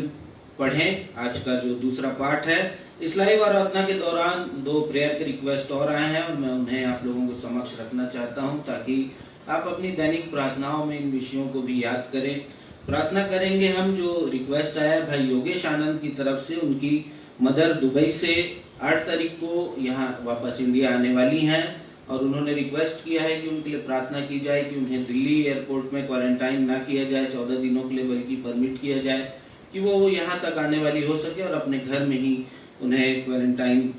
पढ़ें, आज का जो दूसरा पाठ है, इस लाइव आराधना के दौरान 2 प्रेयर के रिक्वेस्ट और आए हैं और मैं उन्हें आप लोगों के समक्ष रखना चाहता हूं ताकि आप अपनी दैनिक प्रार्थनाओं में इन विषयों को भी याद करें। प्रार्थना करेंगे हम। जो रिक्वेस्ट आया भाई योगेश आनंद की तरफ से, उनकी मदर दुबई से 8 तारीख को यहाँ वापस इंडिया आने वाली हैं और उन्होंने रिक्वेस्ट किया है कि उनके लिए प्रार्थना की जाए कि उन्हें दिल्ली एयरपोर्ट में क्वारंटाइन ना किया जाए 14 दिनों के लिए, बल्कि परमिट किया जाए कि वो यहाँ तक आने वाली हो सके और अपने घर में ही उन्हें क्वारंटाइन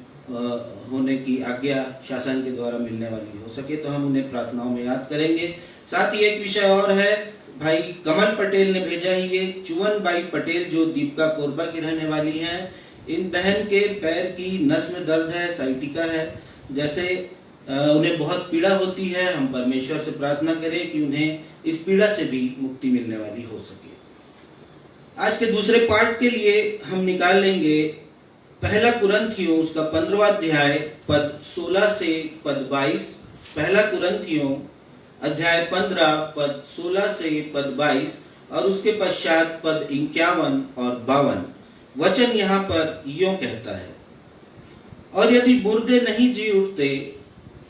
होने की आज्ञा शासन के द्वारा मिलने वाली हो सके। तो हम उन्हें प्रार्थनाओं में याद करेंगे। साथ ही एक विषय और है, भाई कमल पटेल ने भेजा है ये चुवन बाई पटेल जो दीपिका कोरबा की रहने वाली हैं। इन बहन के पैर की नस में दर्द है, साइटिका है, जैसे उन्हें बहुत पीड़ा होती है। हम परमेश्वर से प्रार्थना करें कि उन्हें इस पीड़ा से भी मुक्ति मिलने वाली हो सके। आज के दूसरे पाठ के लिए हम निकाल लेंगे पहला कुरिन्थियों उसका 15वां अध्याय पद 16 से पद 22। पहला कुरिन्थियों अध्याय 15 पद 16 से पद 22 और उसके पश्चात पद 51 और 52। वचन यहाँ पर यूं कहता है, और यदि मुर्दे नहीं जी उठते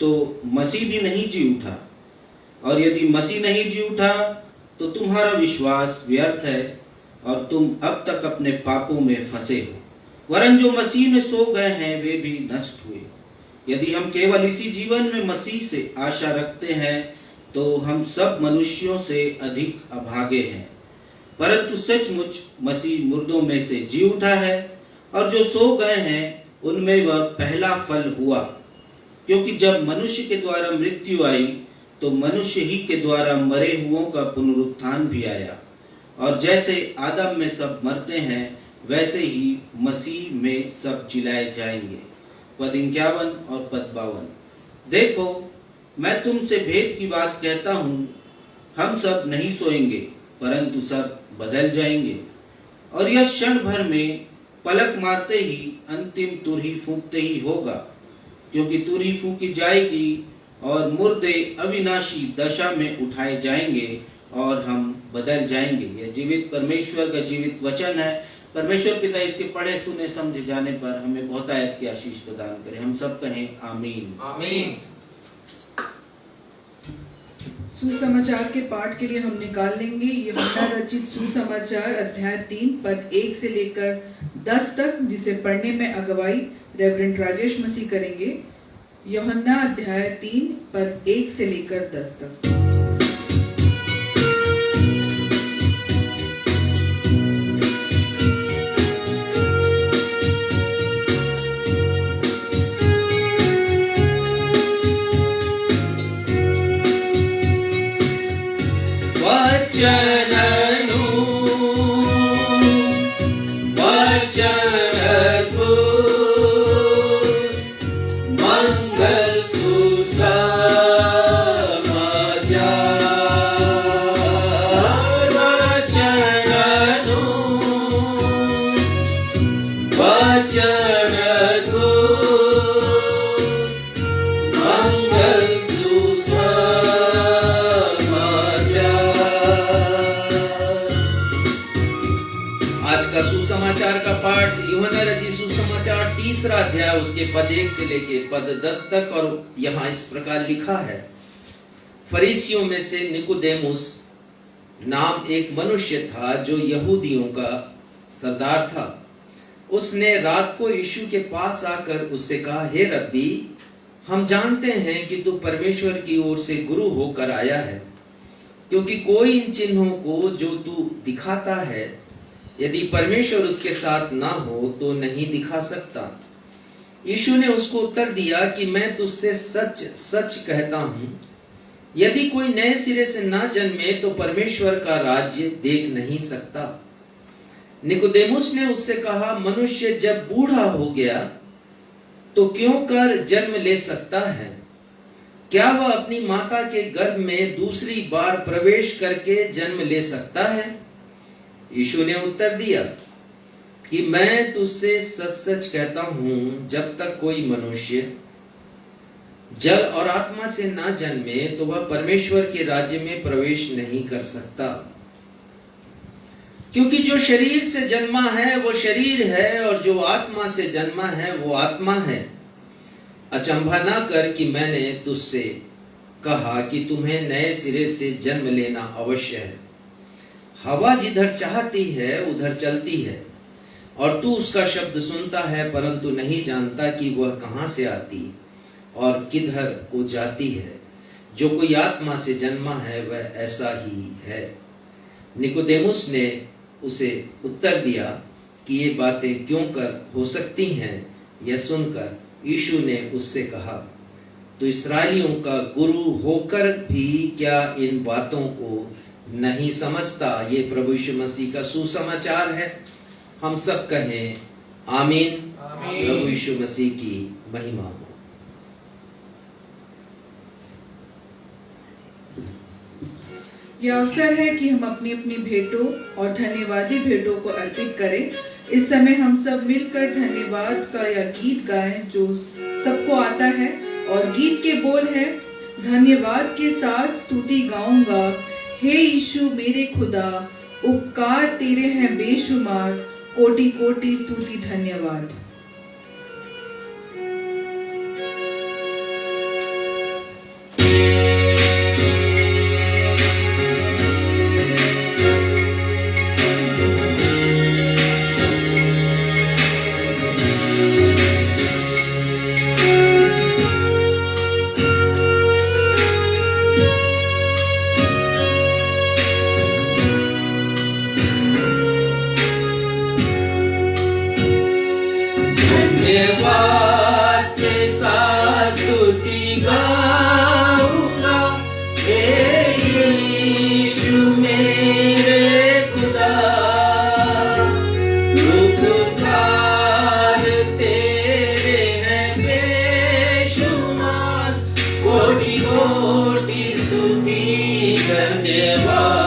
तो मसीह भी नहीं जी उठा, और यदि मसीह नहीं जी उठा तो तुम्हारा विश्वास व्यर्थ है और तुम अब तक अपने पापों में फंसे हो। वरन जो मसीह में सो गए हैं वे भी नष्ट हुए। यदि हम केवल इसी जीवन में मसीह से आशा रखते हैं तो हम सब मनुष्यों से अधिक अभागे हैं। परंतु सचमुच मसीह मुर्दों में से जी उठा है और जो सो गए हैं उनमें वह पहला फल हुआ। क्योंकि जब मनुष्य के द्वारा मृत्यु आई तो मनुष्य ही के द्वारा मरे हुओं का पुनरुत्थान भी आया। और जैसे आदम में सब मरते हैं वैसे ही मसीह में सब जिलाए जाएंगे। पद 51 और पद 52। देखो मैं तुमसे भेद की बात कहता हूँ, हम सब नहीं सोएंगे परंतु सब बदल जाएंगे। और यह क्षण भर में पलक मारते ही अंतिम तुरही फूंकते ही होगा, क्योंकि तुरही फूंकी जाएगी और मुर्दे अविनाशी दशा में उठाए जाएंगे और हम बदल जाएंगे। यह जीवित परमेश्वर का जीवित वचन है। परमेश्वर पिता इसके पढ़े सुने समझे जाने पर हमें बहुतायत की आशीष प्रदान करे। हम सब कहें आमीन। आमीन। सुसमाचार के पाठ के लिए हम निकाल लेंगे यूहन्ना रचित सुसमाचार अध्याय 3 पद 1 से लेकर 10 तक, जिसे पढ़ने में अगुवाई रेवरेंड राजेश मसीह करेंगे। यूहन्ना अध्याय 3 पद 1 से लेकर 10 तक। सुसमाचार का पाठ यूहन्ना रचित सुसमाचार 3 अध्याय उसके पद 1 से लेके पद 10 तक। और यहाँ इस प्रकार लिखा है, फरीसियों में से निकोदेमुस नाम एक मनुष्य था जो यहूदियों का सरदार था। उसने रात को यीशु के पास आकर उससे कहा, हे रब्बी, हम जानते हैं कि तू परमेश्वर की ओर से गुरु होकर आया है, क्योंकि कोई इन चिन्हों को जो तू दिखाता है, यदि परमेश्वर उसके साथ ना हो तो नहीं दिखा सकता। यीशु ने उसको उत्तर दिया कि मैं तुझसे सच सच कहता हूं, यदि कोई नए सिरे से ना जन्मे तो परमेश्वर का राज्य देख नहीं सकता। निकोदेमुस ने उससे कहा, मनुष्य जब बूढ़ा हो गया तो क्यों कर जन्म ले सकता है? क्या वह अपनी माता के गर्भ में दूसरी बार प्रवेश करके जन्म ले सकता है? यीशु ने उत्तर दिया कि मैं तुझसे सच सच कहता हूं, जब तक कोई मनुष्य जल और आत्मा से ना जन्मे तो वह परमेश्वर के राज्य में प्रवेश नहीं कर सकता। क्योंकि जो शरीर से जन्मा है वो शरीर है, और जो आत्मा से जन्मा है वो आत्मा है। अचंभा ना कर कि मैंने तुझसे कहा कि तुम्हें नए सिरे से जन्म लेना अवश्य है। हवा जिधर चाहती है उधर चलती है, और तू उसका शब्द सुनता है, परंतु नहीं जानता कि वह कहां से आती और किधर को जाती है। जो कोई आत्मा से जन्मा है वह ऐसा ही है। निकोदेमुस ने उसे उत्तर दिया कि ये बातें क्यों कर हो सकती हैं। यह सुनकर यीशु ने उससे कहा, तो इस्राएलियों का गुरु होकर भी क्या इन बातों को नहीं समझता? ये प्रभु यीशु मसीह का सुसमाचार है। हम सब कहें आमीन। प्रभु यीशु मसीह की महिमा हो। यह अवसर है कि हम अपनी अपनी भेंटों और धन्यवादी भेंटों को अर्पित करें। इस समय हम सब मिलकर धन्यवाद का यह गीत गाएं जो सबको आता है, और गीत के बोल है, धन्यवाद के साथ स्तुति गाऊंगा, हे यीशु मेरे खुदा, उपकार तेरे हैं बेशुमार, कोटि कोटि स्तुति धन्यवाद। धन्यवाद के साथ स्तुति गाऊंगा, हे यीशु मेरे खुदा, उपकार तेरे हैं बेशुमार, कोटि कोटि स्तुति धन्यवाद।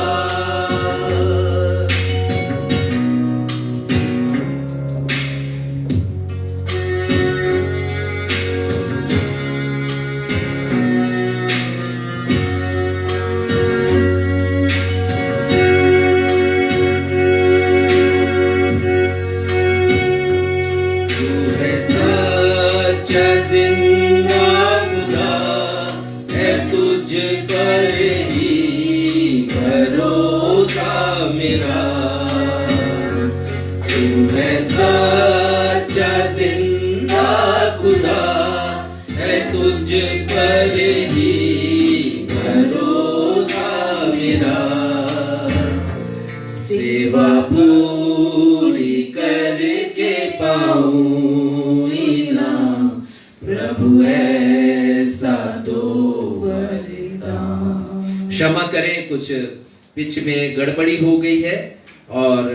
सेवा पूरी करके पाऊं इनाम, प्रभु ऐसा दो वरदान। क्षमा करें, कुछ पिच में गड़बड़ी हो गई है और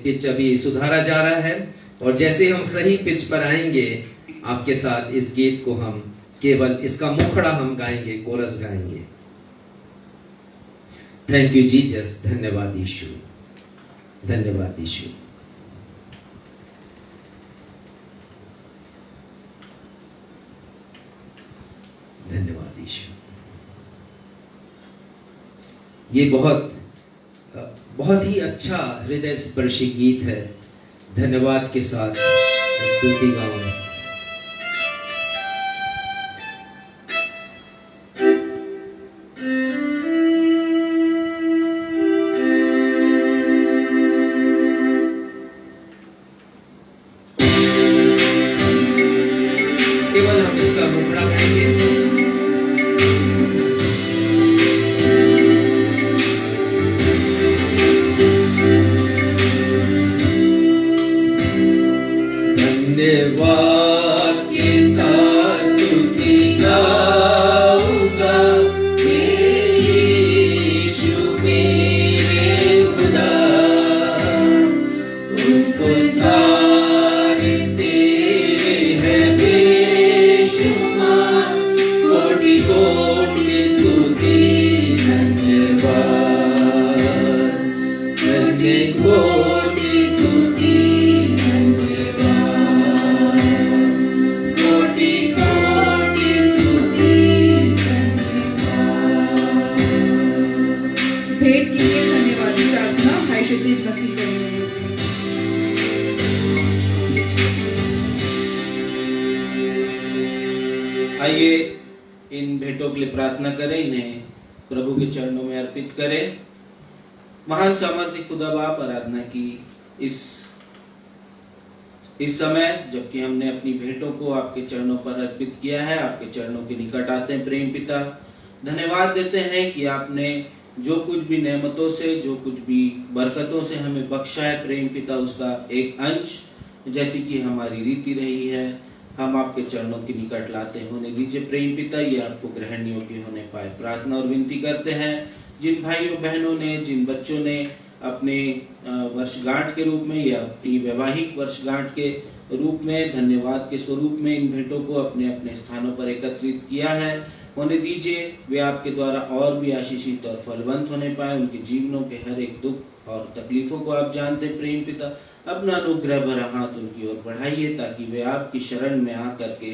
पिच अभी सुधारा जा रहा है, और जैसे हम सही पिच पर आएंगे आपके साथ इस गीत को हम केवल इसका मुखड़ा हम गाएंगे, कोरस गाएंगे। Thank you Jesus. धन्यवाद यीशु, धन्यवाद यीशु। धन्यवाद यीशु। ये बहुत ही अच्छा हृदय स्पर्शी गीत है। धन्यवाद के साथ स्तुति गाऊं। आइए इन भेंटों के लिए प्रार्थना करें, इन्हें प्रभु के चरणों में अर्पित करें। महान सामर्थ्य खुदा बाप, आराधना की इस समय जबकि हमने अपनी भेंटों को आपके चरणों पर अर्पित किया है, आपके चरणों के निकट आते हैं प्रेम पिता। धन्यवाद देते हैं कि आपने जो कुछ भी नेमतों से, जो कुछ भी बरकतों से हमें बख्शा है प्रेम पिता, उसका एक अंश जैसी कि हमारी रीति रही है हम आपके चरणों के निकट लाते होने दीजिए प्रेम पिता, ये आपको ग्रहण योग्य होने पाए। प्रार्थना और विनती करते हैं जिन भाइयों बहनों ने, जिन बच्चों ने अपने वर्षगांठ के रूप में या अपनी वैवाहिक वर्षगांठ के रूप में, धन्यवाद के स्वरूप में इन भेंटों को अपने अपने स्थानों पर एकत्रित किया है, होने दीजिए वे आपके द्वारा और भी आशीषित और फलवंत होने पाए। उनके जीवनों के हर एक दुख और तकलीफों को आप जानते प्रेम पिता, अपना अनुग्रह भरा हाथ उनकी ओर बढ़ाइए ताकि वे आपकी शरण में आकर के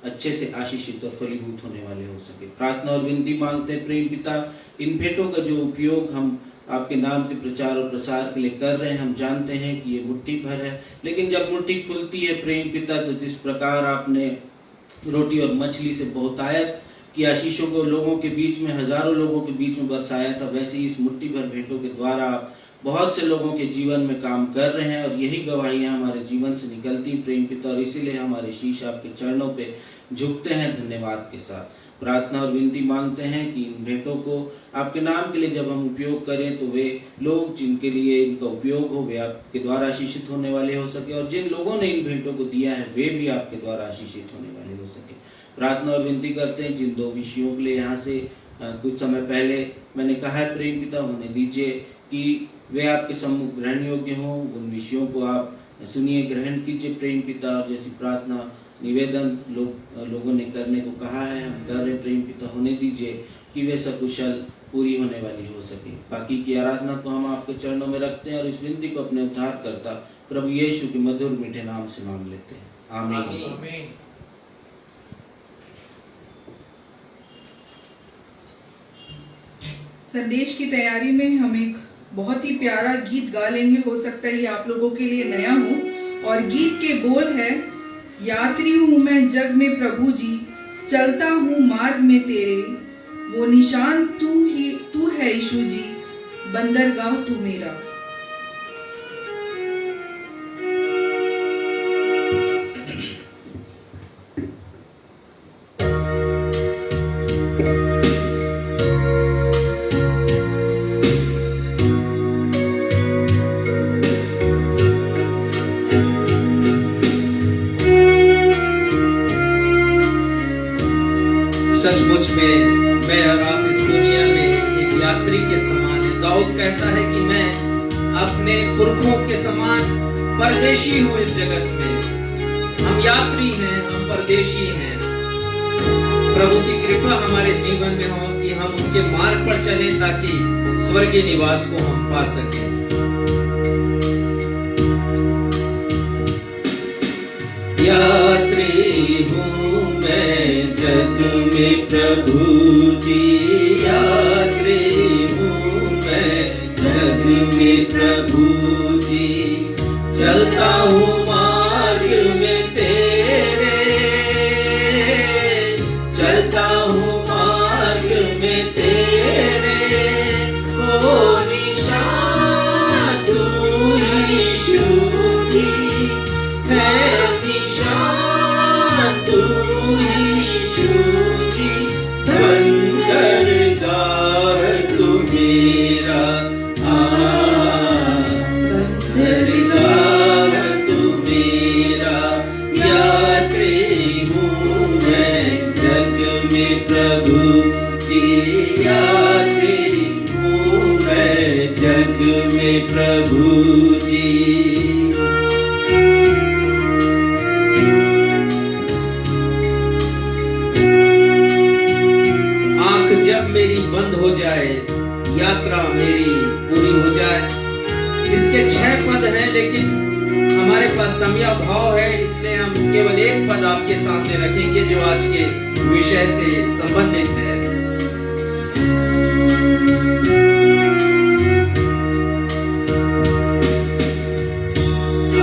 अच्छे से आशीषित और फलीभूत होने वाले हो सके। प्रार्थना और विनती मांगते हैं प्रेम पिता, इन भेंटों का जो उपयोग हम आपके नाम के प्रचार और प्रसार के लिए कर रहे हैं, हम जानते हैं कि ये मुट्ठी भर है, लेकिन जब मुट्ठी खुलती है प्रेम पिता, तो जिस प्रकार आपने रोटी और मछली से बहुतायत की आशीषों को लोगों के बीच में, हजारों लोगों के बीच में बरसाया था, वैसे ही इस मुट्ठी भर भेंटों के द्वारा आप बहुत से लोगों के जीवन में काम कर रहे हैं और यही गवाहियां हमारे जीवन से निकलती प्रेम पिता, और इसीलिए हमारे शीश आपके चरणों पे झुकते हैं धन्यवाद के साथ। प्रार्थना और विनती मांगते हैं कि इन भेंटों को आपके नाम के लिए जब हम उपयोग करें तो वे लोग जिनके लिए इनका उपयोग हो वे आपके द्वारा आशीषित होने वाले हो सके, और जिन लोगों ने इन भेंटों को दिया है वे भी आपके द्वारा आशीषित होने वाले हो सके। प्रार्थना और विनती करते हैं जिन दो विषयों के लिए यहाँ से कुछ समय पहले मैंने कहा है प्रेम पिता, होने दीजिए कि वे आपके सम्मुख ग्रहण योग्य हों, उन विषयों को आप सुनिए, ग्रहण कीजिए प्रेम पिता। और जैसी प्रार्थना निवेदन लोगों ने करने को कहा है हम कर रहे प्रेम पिता, होने दीजिए कि वे सकुशल पूरी होने वाली हो सके। बाकी की आराधना को हम आपके चरणों में रखते हैं और इस विनती को अपने उद्धार करता प्रभु यीशु के मधुर मीठे नाम से मांग लेते हैं, आमीन। संदेश की तैयारी में हम एक बहुत ही प्यारा गीत गा लेंगे, हो सकता है ये आप लोगों के लिए नया हो। और गीत के बोल है, यात्री हूँ मैं जग में प्रभु जी, चलता हूँ मार्ग में तेरे, वो निशान तू है यीशु जी, बंदरगाह तू मेरा। सचमुच में मैं और आप इस दुनिया में एक यात्री के समान है। दाऊद कहता है कि मैं अपने पुरखों के समान परदेशी हूँ इस जगत में। हम यात्री हैं, हम परदेशी हैं। प्रभु की कृपा हमारे जीवन में हो कि हम उनके मार्ग पर चलें ताकि स्वर्गीय निवास को हम पा सकें। यात्री हूँ मैं जग में प्रभु जी, यात्री हूँ मैं जग में प्रभु जी, चलता हूँ मार्ग में तेरे, चलता हूँ मार्ग में तेरे, ओ निशान तू यीशु जी है, निशान तू यीशु जी, बंदरगाह तू मेरा, बंदरगाह तू मेरा, यात्री हूँ मैं जग में प्रभु जी, यात्री हूँ मैं जग में प्रभु जी। मेरी बंद हो जाए, यात्रा मेरी पूरी हो जाए। इसके 6 पद हैं लेकिन हमारे पास समय अभाव है, इसलिए हम केवल एक पद आपके सामने रखेंगे जो आज के विषय से संबंधित है।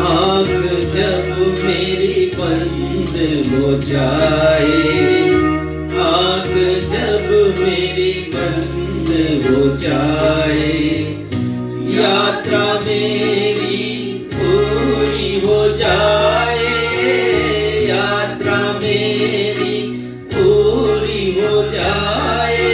आँख जब मेरी बंद हो जाए, हो जाए, यात्रा मेरी पूरी हो जाए, यात्रा मेरी पूरी हो जाए,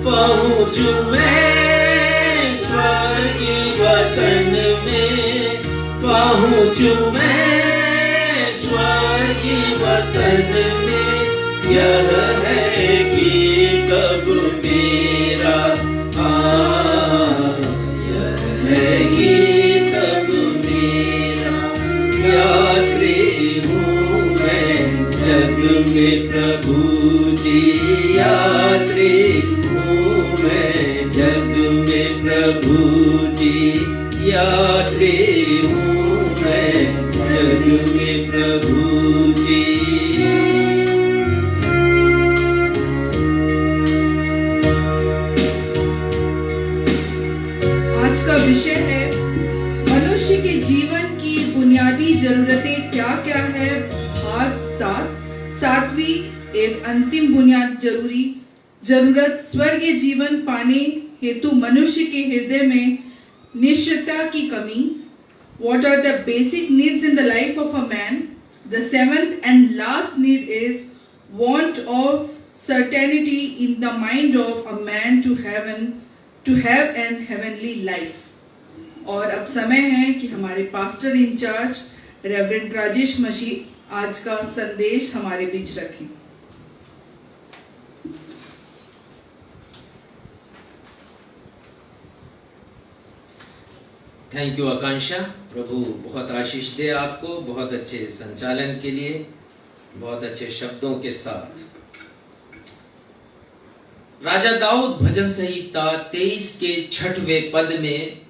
पहुंचूं मैं स्वर्गीय वतन में, पहुंचूं मैं स्वर्गीय वतन में, यह है कि कब मेरा यह है कि कब मेरा यात्री हूँ मैं जग में प्रभु जी, यात्री हूँ मैं जग में प्रभु जी, यात्री हूँ मैं जग में प्रभु जी। आज का विषय है मनुष्य के जीवन की बुनियादी जरूरतें क्या क्या है। भाग 7, 7वीं एवं अंतिम बुनियाद जरूरत स्वर्गीय जीवन पाने हेतु मनुष्य के हृदय में निश्चयता की कमी। What are the basic needs in the life of a man? The 7th and last need is want of certainty in the mind of a man to have an heavenly life. और अब समय है कि हमारे pastor in charge reverend Rajesh मसीह आज का संदेश हमारे बीच रखें। थैंक यू आकांक्षा। प्रभु बहुत आशीष दे आपको, बहुत अच्छे संचालन के लिए, बहुत अच्छे शब्दों के साथ। राजा दाऊद भजन संहिता 23 के 6वें पद में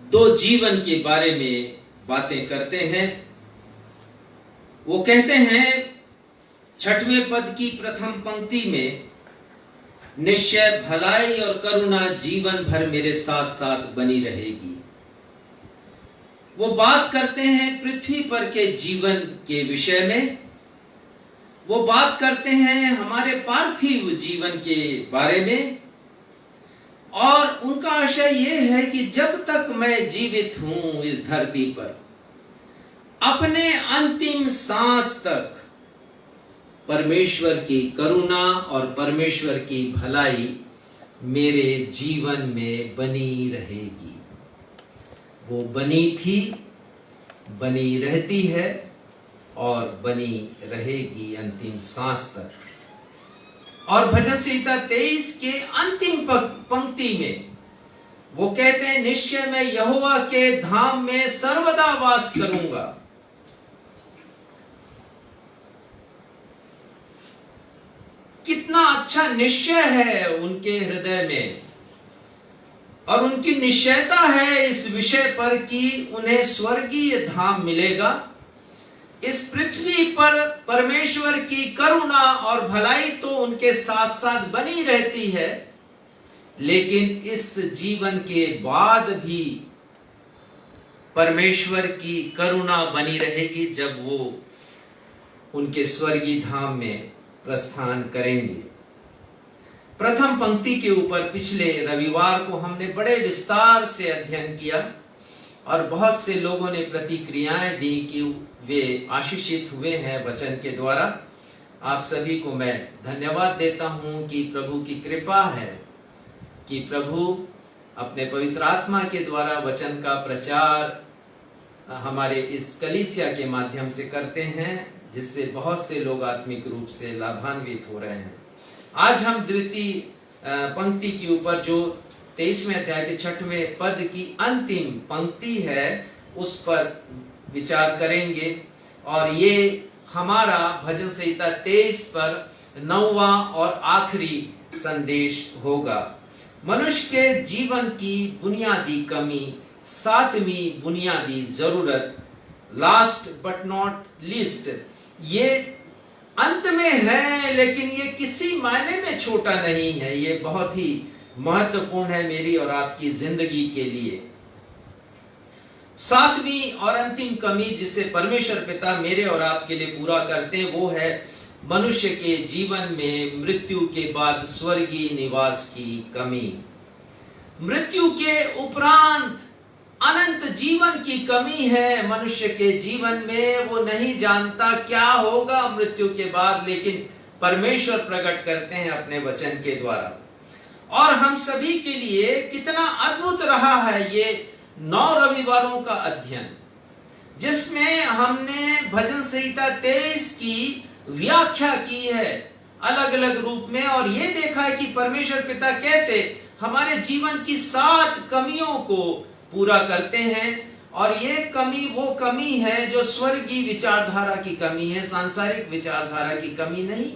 दो जीवन के बारे में बातें करते हैं। वो कहते हैं 6वें पद की प्रथम पंक्ति में, निश्चय भलाई और करुणा जीवन भर मेरे साथ साथ बनी रहेगी। वो बात करते हैं पृथ्वी पर के जीवन के विषय में, वो बात करते हैं हमारे पार्थिव जीवन के बारे में, और उनका आशय यह है कि जब तक मैं जीवित हूं इस धरती पर, अपने अंतिम सांस तक परमेश्वर की करुणा और परमेश्वर की भलाई मेरे जीवन में बनी रहेगी। वो बनी थी, बनी रहती है और बनी रहेगी अंतिम सांस तक। और भजन संहिता 23 के अंतिम पंक्ति में वो कहते हैं, निश्चय मैं यहोवा के धाम में सर्वदा वास करूंगा। कितना अच्छा निश्चय है उनके हृदय में, और उनकी निश्चयता है इस विषय पर कि उन्हें स्वर्गीय धाम मिलेगा। इस पृथ्वी पर परमेश्वर की करुणा और भलाई तो उनके साथ साथ बनी रहती है, लेकिन इस जीवन के बाद भी परमेश्वर की करुणा बनी रहेगी जब वो उनके स्वर्गीय धाम में प्रस्थान करेंगे। प्रथम पंक्ति के ऊपर पिछले रविवार को हमने बड़े विस्तार से अध्ययन किया और बहुत से लोगों ने प्रतिक्रियाएं दी कि वे आशीषित हुए हैं वचन के द्वारा। आप सभी को मैं धन्यवाद देता हूं कि प्रभु की कृपा है कि प्रभु अपने पवित्र आत्मा के द्वारा वचन का प्रचार हमारे इस कलीसिया के माध्यम से करते हैं, जिससे बहुत से लोग आत्मिक रूप से लाभान्वित हो रहे हैं। आज हम द्वितीय पंक्ति के ऊपर जो 23वें अध्याय के 6वें पद की अंतिम पंक्ति है उस पर विचार करेंगे, और ये हमारा भजन संहिता 23 पर 9वां और आखिरी संदेश होगा। मनुष्य के जीवन की बुनियादी कमी, 7वीं बुनियादी जरूरत, लास्ट बट नॉट लीस्ट, ये अंत में है, लेकिन ये किसी मायने में छोटा नहीं है। ये बहुत ही महत्वपूर्ण है मेरी और आपकी जिंदगी के लिए। 7वीं और अंतिम कमी जिसे परमेश्वर पिता मेरे और आपके लिए पूरा करते हैं वो है मनुष्य के जीवन में मृत्यु के बाद स्वर्गीय निवास की कमी। मृत्यु के उपरांत अनंत जीवन की कमी है मनुष्य के जीवन में। वो नहीं जानता क्या होगा मृत्यु के बाद, लेकिन परमेश्वर प्रकट करते हैं अपने वचन के द्वारा। और हम सभी के लिए कितना अद्भुत रहा है ये 9 रविवारों का अध्ययन, जिसमें हमने भजन संहिता 23 की व्याख्या की है अलग अलग रूप में, और ये देखा है कि परमेश्वर पिता कैसे हमारे जीवन की 7 कमियों को पूरा करते हैं। और ये कमी वो कमी है जो स्वर्गीय विचारधारा की कमी है, सांसारिक विचारधारा की कमी नहीं।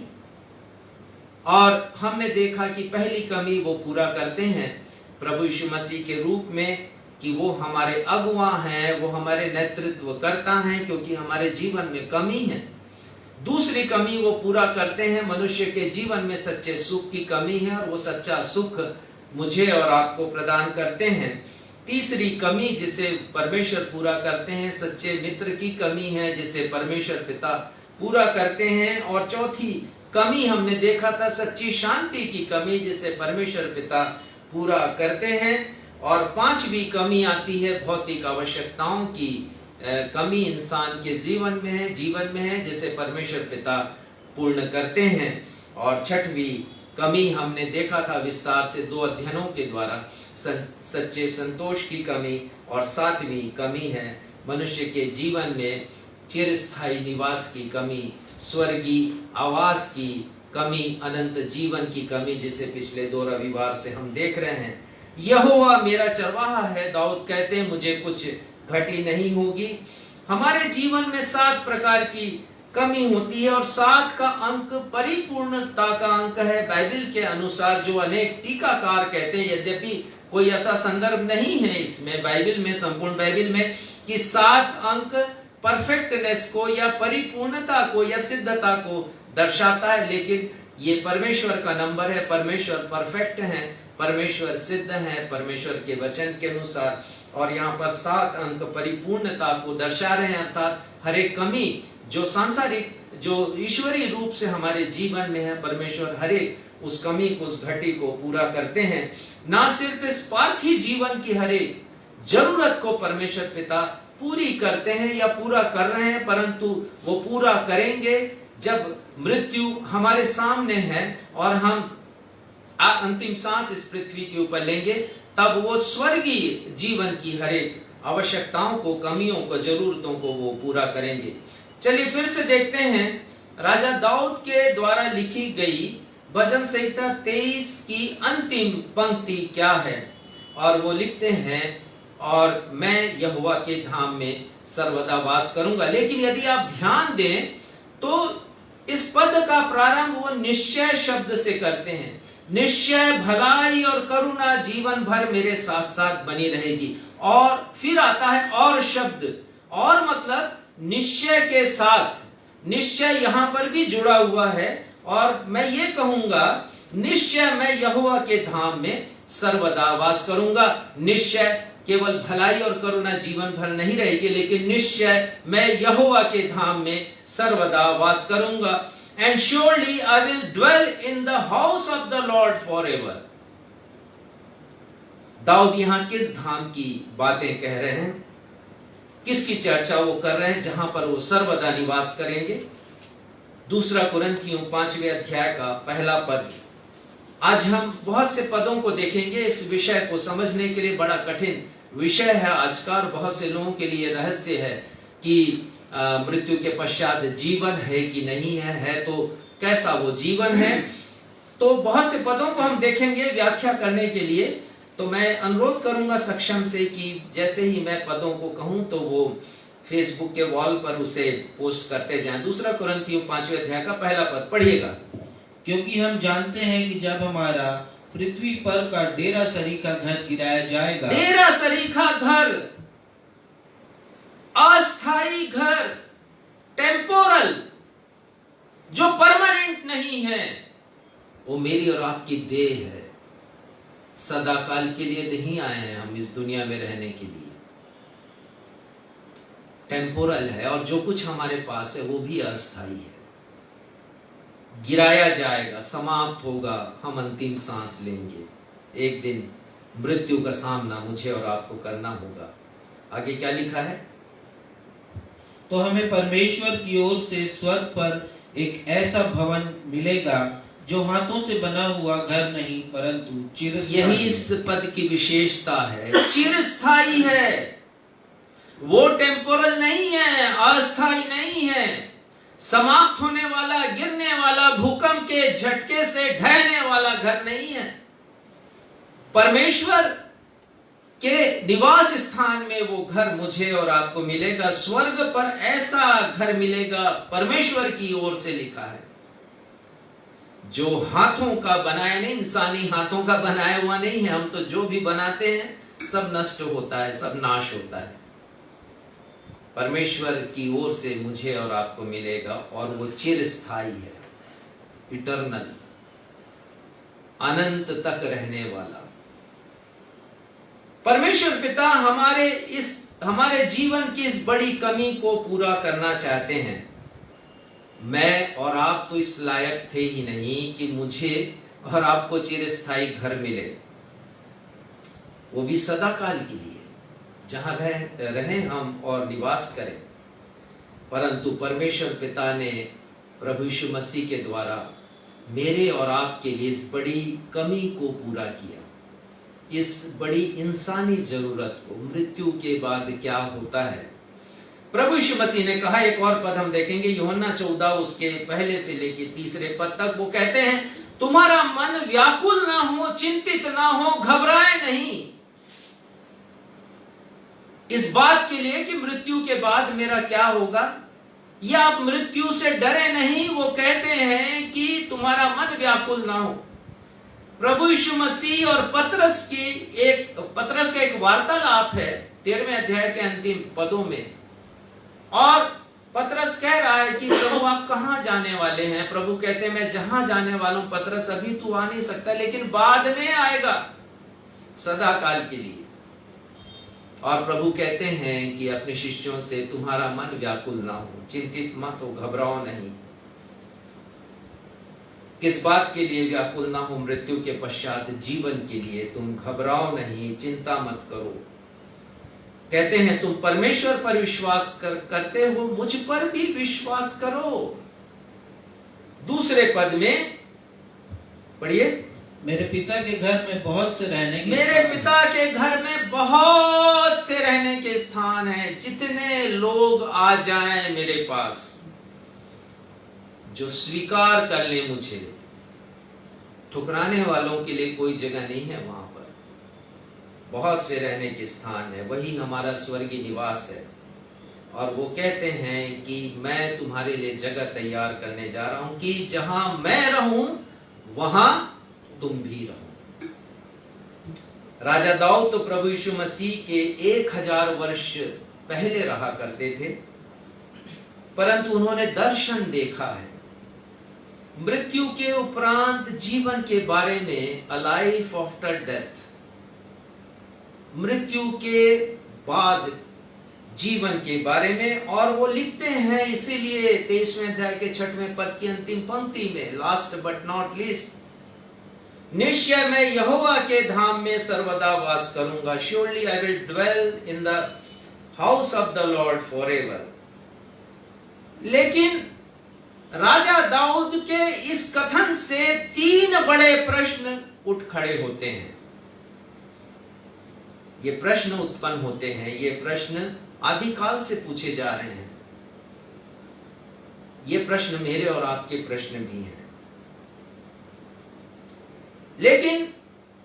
और हमने देखा कि पहली कमी वो पूरा करते हैं प्रभु यीशु मसीह के रूप में, कि वो हमारे अगुवा हैं, वो हमारे नेतृत्व करता है क्योंकि हमारे जीवन में कमी है। दूसरी कमी वो पूरा करते हैं, मनुष्य के जीवन में सच्चे सुख की कमी है और वो सच्चा सुख मुझे और आपको प्रदान करते हैं। तीसरी कमी जिसे परमेश्वर पूरा करते हैं, सच्चे मित्र की कमी है जिसे परमेश्वर पिता पूरा करते हैं। और चौथी कमी हमने देखा था सच्ची शांति की कमी, जिसे परमेश्वर पिता पूरा करते हैं। और 5वीं कमी आती है भौतिक आवश्यकताओं की कमी इंसान के जीवन में है जिसे परमेश्वर पिता पूर्ण करते हैं। और 6वीं कमी हमने देखा था विस्तार से 2 अध्ययनों के द्वारा, सच्चे संतोष की कमी। और 7वीं कमी है मनुष्य के जीवन में चिरस्थायी निवास की कमी, स्वर्गीय आवास की कमी, अनंत जीवन की कमी, जिसे पिछले 2 रविवार से हम देख रहे हैं। यहोवा मेरा चरवाहा है, दाऊद कहते हैं, मुझे कुछ घटी नहीं होगी। हमारे जीवन में 7 प्रकार की कमी होती है और 7 का अंक परिपूर्णता का अंक है बाइबल के अनुसार, जो अनेक टीकाकार कहते हैं। यद्यपि कोई ऐसा संदर्भ नहीं है इसमें बाइबल में, संपूर्ण बाइबल में, कि 7 अंक परफेक्टनेस को या परिपूर्णता को या सिद्धता को दर्शाता है, लेकिन ये परमेश्वर का नंबर है। परमेश्वर परफेक्ट है, परमेश्वर सिद्ध है परमेश्वर के वचन के अनुसार। और यहाँ पर 7 अंक परिपूर्णता को दर्शा रहे हैं, अर्थात हर एक कमी जो सांसारिक, जो ईश्वरीय रूप से हमारे जीवन में है, परमेश्वर हर एक उस कमी को, उस घटी को पूरा करते हैं। ना सिर्फ इस पार्थिव जीवन की हर एक जरूरत को परमेश्वर पिता पूरी करते हैं या पूरा कर रहे हैं, परंतु वो पूरा करेंगे जब मृत्यु हमारे सामने है और हम अंतिम सांस इस पृथ्वी के ऊपर लेंगे, तब वो स्वर्गीय जीवन की हर एक आवश्यकताओं को, कमियों को, जरूरतों को वो पूरा करेंगे। चलिए फिर से देखते हैं राजा दाऊद के द्वारा लिखी गई भजन संहिता 23 की अंतिम पंक्ति क्या है। और वो लिखते हैं, और मैं यहोवा के धाम में सर्वदा वास करूंगा। लेकिन यदि आप ध्यान दें तो इस पद का प्रारंभ वो निश्चय शब्द से करते हैं। निश्चय भलाई और करुणा जीवन भर मेरे साथ साथ बनी रहेगी। और फिर आता है और शब्द, और मतलब निश्चय के साथ। निश्चय यहां पर भी जुड़ा हुआ है। और मैं ये कहूंगा, निश्चय मैं यहोवा के धाम में सर्वदा वास करूंगा। निश्चय केवल भलाई और करुणा जीवन भर नहीं रहेगी, लेकिन निश्चय मैं यहोवा के धाम में सर्वदा वास करूंगा। And surely I will dwell in the house of the Lord forever. Dawood यहां किस धाम की बातें कह रहे हैं, किसकी चर्चा वो कर रहे हैं जहां पर वो सर्वदा निवास करेंगे। 2 कुरिन्थियों 5वें अध्याय का पहला पद। आज हम बहुत से पदों को देखेंगे। इस विषय को समझने के लिए बड़ा कठिन विषय है आज का, और बहुत से लोगों के लिए रहस्य है कि मृत्यु के पश्चात जीवन है कि नहीं है तो कैसा वो जीवन है। तो बहुत से पदों को हम देखेंगे व्याख्या करने के लिए। तो मैं अनुरोध करूंगा सक्षम से कि जैसे ही मैं पदों को कहूं तो वो फेसबुक के वॉल पर उसे पोस्ट करते जाएं। 2 कुरिन्थियों 5वें अध्याय का पहला पद पढ़िएगा। क्योंकि हम जानते हैं कि जब हमारा पृथ्वी पर का डेरा सरीखा घर गिराया जाएगा, डेरा सरीखा घर, अस्थाई घर, टेम्पोरल, जो परमानेंट नहीं है, वो मेरी और आपकी देह है। सदा काल के लिए नहीं आए हैं हम इस दुनिया में रहने के लिए। टेम्पोरल है, और जो कुछ हमारे पास है वो भी अस्थाई है। गिराया जाएगा, समाप्त होगा, हम अंतिम सांस लेंगे। एक दिन मृत्यु का सामना मुझे और आपको करना होगा। आगे क्या लिखा है? तो हमें परमेश्वर की ओर से स्वर्ग पर एक ऐसा भवन मिलेगा जो हाथों से बना हुआ घर नहीं परंतु चिरस्थायी। यही इस पद की विशेषता है, चिरस्थायी है। वो टेम्पोरल नहीं है, अस्थायी नहीं है, समाप्त होने वाला, गिरने वाला, भूकंप के झटके से ढहने वाला घर नहीं है। परमेश्वर के निवास स्थान में वो घर मुझे और आपको मिलेगा। स्वर्ग पर ऐसा घर मिलेगा, परमेश्वर की ओर से लिखा है, जो हाथों का बनाया नहीं, इंसानी हाथों का बनाया हुआ नहीं है। हम तो जो भी बनाते हैं सब नष्ट होता है, सब नाश होता है। परमेश्वर की ओर से मुझे और आपको मिलेगा और वो चिरस्थायी है, इटर्नल, अनंत तक रहने वाला। परमेश्वर पिता हमारे जीवन की इस बड़ी कमी को पूरा करना चाहते हैं। मैं और आप तो इस लायक थे ही नहीं कि मुझे और आपको चिरस्थायी घर मिले, वो भी सदा काल के लिए, जहां रहें हम और निवास करें। परंतु परमेश्वर पिता ने प्रभु यीशु मसीह के द्वारा मेरे और आपके लिए इस बड़ी कमी को पूरा किया, इस बड़ी इंसानी जरूरत को। मृत्यु के बाद क्या होता है, प्रभु यीशु मसीह ने कहा। एक और पद हम देखेंगे, यूहन्ना 14 उसके पहले से लेके 3 पद तक। वो कहते हैं, तुम्हारा मन व्याकुल ना हो, चिंतित ना हो, घबराए नहीं, इस बात के लिए कि मृत्यु के बाद मेरा क्या होगा, या आप मृत्यु से डरे नहीं। वो कहते हैं कि तुम्हारा मन व्याकुल ना हो। प्रभु यीशु मसीह और पतरस का एक वार्तालाप है 13वें अध्याय के अंतिम पदों में, और पतरस कह रहा है कि प्रभु आप कहां जाने वाले हैं? प्रभु कहते हैं, मैं जहां जाने वाला हूं पतरस, अभी तू आ नहीं सकता, लेकिन बाद में आएगा, सदा काल के लिए। और प्रभु कहते हैं कि अपने शिष्यों से, तुम्हारा मन व्याकुल ना हो, चिंतित मत हो, घबराओ नहीं। किस बात के लिए व्याकुल ना हो? मृत्यु के पश्चात जीवन के लिए। तुम घबराओ नहीं, चिंता मत करो। कहते हैं, तुम परमेश्वर पर विश्वास करते हो, मुझ पर भी विश्वास करो। दूसरे पद में पढ़िए, मेरे पिता के घर में बहुत से रहने के मेरे पिता के घर में बहुत से रहने के स्थान हैं। जितने लोग आ जाएं मेरे पास, जो स्वीकार कर ले मुझे, ठुकराने वालों के लिए कोई जगह नहीं है वहां पर। बहुत से रहने के स्थान है, वही हमारा स्वर्गीय निवास है। और वो कहते हैं कि मैं तुम्हारे लिए जगह तैयार करने जा रहा हूं, कि जहां मैं रहूं वहां तुम भी रहो। राजा दाऊद तो प्रभु यीशु मसीह के 1000 वर्ष पहले रहा करते थे, परंतु उन्होंने दर्शन देखा है मृत्यु के उपरांत जीवन के बारे में, अ लाइफ आफ्टर डेथ, मृत्यु के बाद जीवन के बारे में। और वो लिखते हैं, इसीलिए 23वें अध्याय के 6वें पद की अंतिम पंक्ति में, लास्ट बट नॉट लीस्ट, निश्चय मैं यहोवा के धाम में सर्वदा वास करूंगा। Surely I will dwell in the house of the Lord forever. लेकिन राजा दाऊद के इस कथन से 3 बड़े प्रश्न उठ खड़े होते हैं। ये प्रश्न उत्पन्न होते हैं, ये प्रश्न आदिकाल से पूछे जा रहे हैं। ये प्रश्न मेरे और आपके प्रश्न भी हैं, लेकिन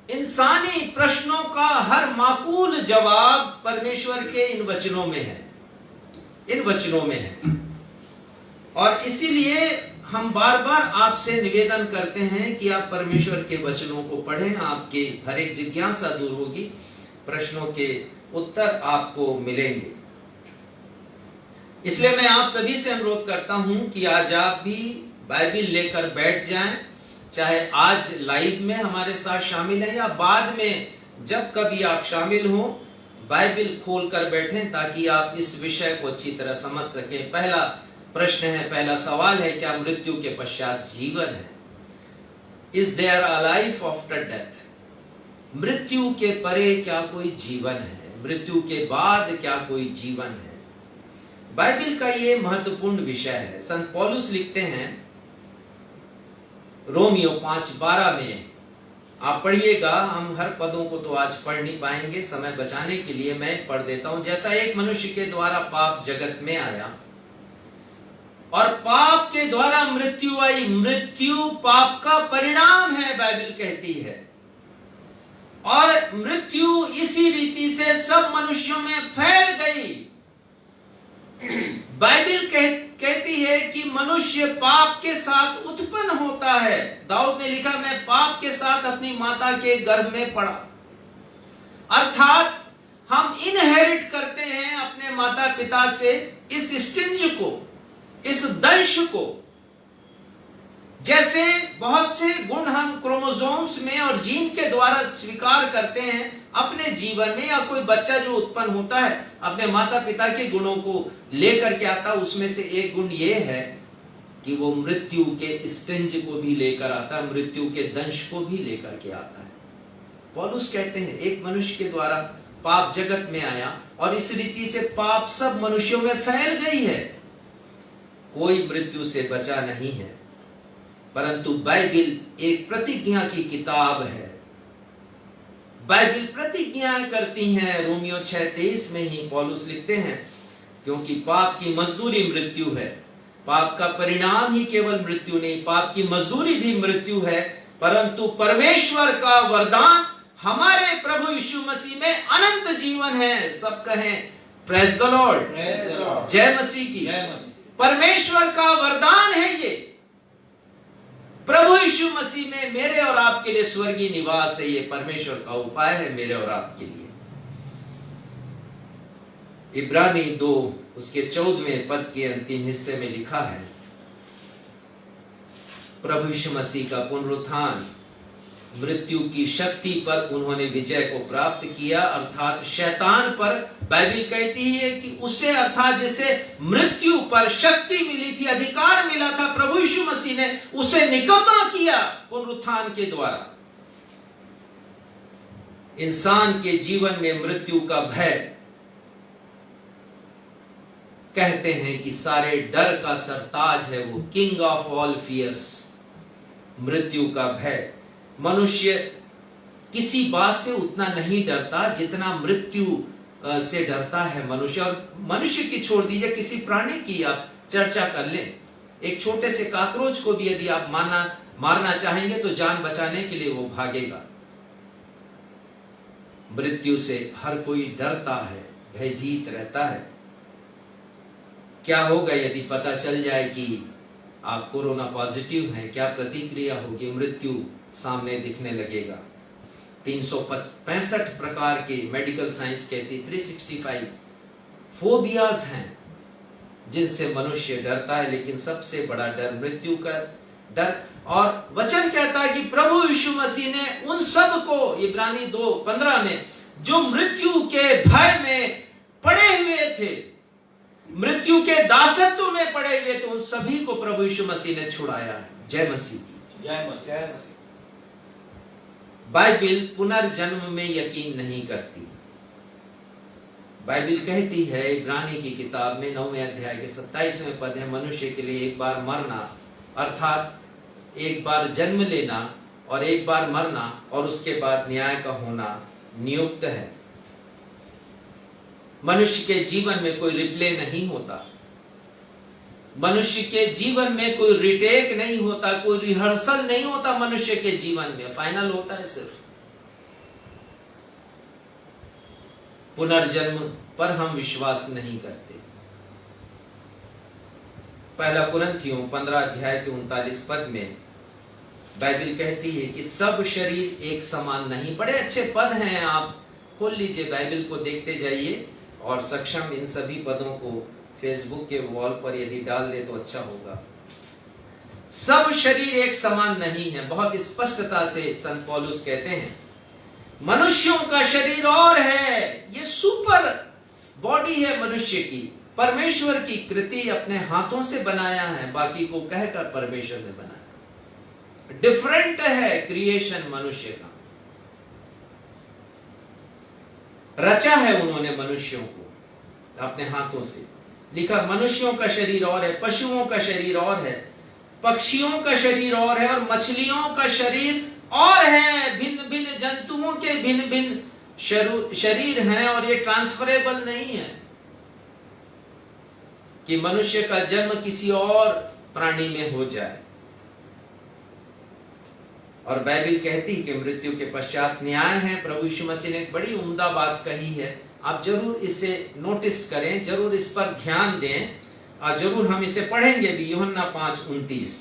इंसानी प्रश्नों का हर माकूल जवाब परमेश्वर के इन वचनों में है, इन वचनों में है। और इसीलिए हम बार बार आपसे निवेदन करते हैं कि आप परमेश्वर के वचनों को पढ़ें, आपके हर एक जिज्ञासा दूर होगी, प्रश्नों के उत्तर आपको मिलेंगे। इसलिए मैं आप सभी से अनुरोध करता हूं कि आज आप भी बाइबल लेकर बैठ जाएं, चाहे आज लाइव में हमारे साथ शामिल है या बाद में जब कभी आप शामिल हो, बाइबल खोल कर बैठें ताकि आप इस विषय को अच्छी तरह समझ सकें। पहला प्रश्न है, पहला सवाल है, क्या मृत्यु के पश्चात जीवन है? Is there a life after death? मृत्यु के परे क्या कोई जीवन है? मृत्यु के बाद क्या कोई जीवन है? बाइबल का ये महत्वपूर्ण विषय है। संत पौलुस लिखते हैं रोमियो 5:12 में, आप पढ़िएगा, हम हर पदों को तो आज पढ़ नहीं पाएंगे, समय बचाने के लिए मैं पढ़ देता हूं। जैसा एक मनुष्य के द्वारा पाप जगत में आया और पाप के द्वारा मृत्यु आई, मृत्यु पाप का परिणाम है, बाइबल कहती है, और मृत्यु इसी रीति से सब मनुष्यों में फैल गई। बाइबल कहती है कि मनुष्य पाप के साथ उत्पन्न होता है। दाऊद ने लिखा, मैं पाप के साथ अपनी माता के गर्भ में पड़ा। अर्थात हम इनहेरिट करते हैं अपने माता पिता से इस स्टिंज को, इस दंश को। जैसे बहुत से गुण हम क्रोमोसोम्स में और जीन के द्वारा स्वीकार करते हैं अपने जीवन में, या कोई बच्चा जो उत्पन्न होता है अपने माता पिता के गुणों को लेकर के आता, उसमें से एक गुण ये है कि वो मृत्यु के स्टिंज को भी लेकर आता है, मृत्यु के दंश को भी लेकर के आता है। पौलुस कहते हैं एक मनुष्य के द्वारा पाप जगत में आया और इस रीति से पाप सब मनुष्यों में फैल गई है। कोई मृत्यु से बचा नहीं है, परंतु बाइबल एक प्रतिज्ञा की किताब है। बाइबल प्रतिज्ञा करती है। रोमियो 6:23 में ही पौलुस लिखते हैं, क्योंकि पाप की मजदूरी मृत्यु है, पाप का परिणाम ही केवल मृत्यु नहीं, पाप की मजदूरी भी मृत्यु है, परंतु परमेश्वर का वरदान हमारे प्रभु यीशु मसीह में अनंत जीवन है। सब कहें प्रेज द लॉर्ड, जय मसीह की। परमेश्वर का वरदान है ये। प्रभु यीशु मसीह में मेरे और आपके लिए स्वर्गीय निवास है। ये परमेश्वर का उपाय है मेरे और आपके लिए। इब्रानी 2 उसके 14वें पद के अंतिम हिस्से में लिखा है, प्रभु यीशु मसीह का पुनरुत्थान, मृत्यु की शक्ति पर उन्होंने विजय को प्राप्त किया, अर्थात शैतान पर। बाइबल कहती है कि उसे, अर्थात जिसे मृत्यु पर शक्ति मिली थी, अधिकार मिला था, प्रभु यीशु मसीह ने उसे निकम्मा किया पुनरुत्थान के द्वारा। इंसान के जीवन में मृत्यु का भय, कहते हैं कि सारे डर का सरताज है वो, किंग ऑफ ऑल फियर्स, मृत्यु का भय। मनुष्य किसी बात से उतना नहीं डरता जितना मृत्यु से डरता है मनुष्य। और मनुष्य की छोड़ दीजिए, किसी प्राणी की आप चर्चा कर लें, एक छोटे से काकरोच को भी यदि आप मारना चाहेंगे तो जान बचाने के लिए वो भागेगा। मृत्यु से हर कोई डरता है, भयभीत रहता है। क्या होगा यदि पता चल जाए कि आप कोरोना पॉजिटिव हैं? क्या प्रतिक्रिया होगी? मृत्यु सामने दिखने लगेगा। 365 प्रकार के, मेडिकल साइंस कहती 365 फोबियाज हैं जिनसे मनुष्य डरता है, लेकिन सबसे बड़ा डर मृत्यु का डर। और वचन कहता है कि प्रभु यीशु मसीह ने उन सब को, इब्रानी 2:15 में, जो मृत्यु के भय में पड़े हुए थे, मृत्यु के दासत्व में पड़े हुए थे, उन सभी को प्रभु यीशु मसीह ने छुड़ाया है। जय मसीह की, जय मसीह। बाइबल पुनर्जन्म में यकीन नहीं करती। बाइबल कहती है इब्रानी की किताब में 9वें अध्याय के 27वें पद है, मनुष्य के लिए एक बार मरना, अर्थात एक बार जन्म लेना और एक बार मरना, और उसके बाद न्याय का होना नियुक्त है। मनुष्य के जीवन में कोई रिप्ले नहीं होता, मनुष्य के जीवन में कोई रिटेक नहीं होता, कोई रिहर्सल नहीं होता। मनुष्य के जीवन में फाइनल होता है सिर्फ। पुनर्जन्म पर हम विश्वास नहीं करते। पहला कुरिन्थियों 15 अध्याय के 39 पद में बाइबल कहती है कि सब शरीर एक समान नहीं। बड़े अच्छे पद हैं, आप खोल लीजिए, बाइबल को देखते जाइए, और सक्षम इन सभी पदों को फेसबुक के वॉल पर यदि डाल दे तो अच्छा होगा। सब शरीर एक समान नहीं है। बहुत स्पष्टता से संत पौलुस कहते हैं, मनुष्यों का शरीर और है, ये सुपर बॉडी है मनुष्य की, परमेश्वर की कृति अपने हाथों से बनाया है, बाकी को कहकर परमेश्वर ने बनाया। डिफरेंट है क्रिएशन मनुष्य का। रचा है उन्होंने मनुष्यों को अपने हाथों से। लिखा मनुष्यों का शरीर और है, पशुओं का शरीर और है, पक्षियों का शरीर और है, और मछलियों का शरीर और है। भिन्न भिन्न जंतुओं के भिन्न भिन्न शरीर हैं, और ये ट्रांसफरेबल नहीं है कि मनुष्य का जन्म किसी और प्राणी में हो जाए। और बाइबल कहती है कि मृत्यु के पश्चात न्याय है। प्रभु यीशु मसीह ने एक बड़ी उम्दा बात कही है, आप जरूर इसे नोटिस करें, जरूर इस पर ध्यान दें, और जरूर हम इसे पढ़ेंगे भी। यूहन्ना 5:29,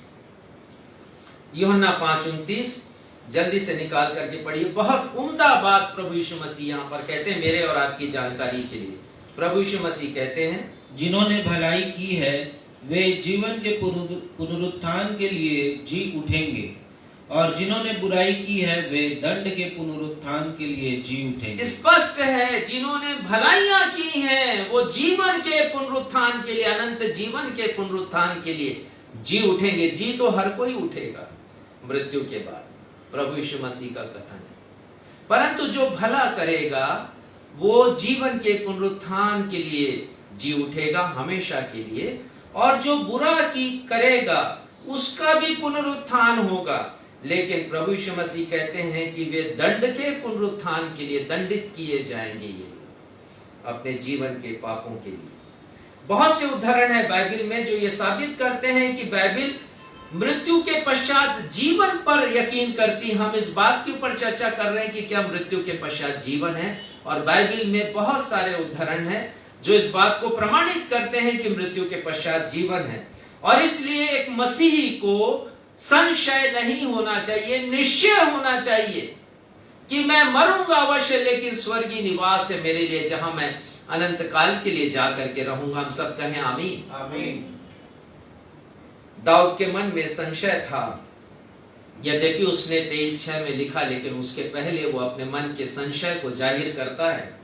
यूहन्ना 5:29 जल्दी से निकाल करके पढ़िए। बहुत उम्दा बात प्रभु यीशु मसीह यहाँ पर कहते हैं, मेरे और आपकी जानकारी के लिए। प्रभु यीशु मसीह कहते हैं, जिन्होंने भलाई की है वे जीवन के पुनरुत्थान के लिए जी उठेंगे, और जिन्होंने बुराई की है वे दंड के पुनरुत्थान के लिए जी उठेंगे। स्पष्ट है, जिन्होंने भलाइयां की हैं वो जीवन के पुनरुत्थान के लिए, अनंत जीवन के पुनरुत्थान के लिए जी उठेंगे। जी तो हर कोई उठेगा मृत्यु के बाद, प्रभु यीशु मसीह का कथन है। परंतु जो भला करेगा वो जीवन के पुनरुत्थान के लिए जी उठेगा हमेशा के लिए, और जो बुरा की करेगा उसका भी पुनरुत्थान होगा। लेकिन प्रभु यीशु मसीह कहते हैं कि वे दंड के पुनरुत्थान के लिए दंडित किए जाएंगे, ये अपने जीवन के पापों के लिए। बहुत से उदाहरण है बाइबल में जो ये साबित करते हैं कि बाइबल मृत्यु के पश्चात जीवन पर यकीन करती। हम इस बात के ऊपर चर्चा कर रहे हैं कि क्या मृत्यु के पश्चात जीवन है, और बाइबल में बहुत सारे उदाहरण हैं जो इस बात को प्रमाणित करते हैं कि मृत्यु के पश्चात जीवन है। और इसलिए एक मसीही को संशय नहीं होना चाहिए, निश्चय होना चाहिए कि मैं मरूंगा अवश्य, लेकिन स्वर्गीय निवास है मेरे लिए, जहां मैं अनंत काल के लिए जाकर के रहूंगा। हम सब कहें आमीन। आमीन। दाऊद के मन में संशय था, यद्यपि उसने 23:6 में लिखा, लेकिन उसके पहले वो अपने मन के संशय को जाहिर करता है।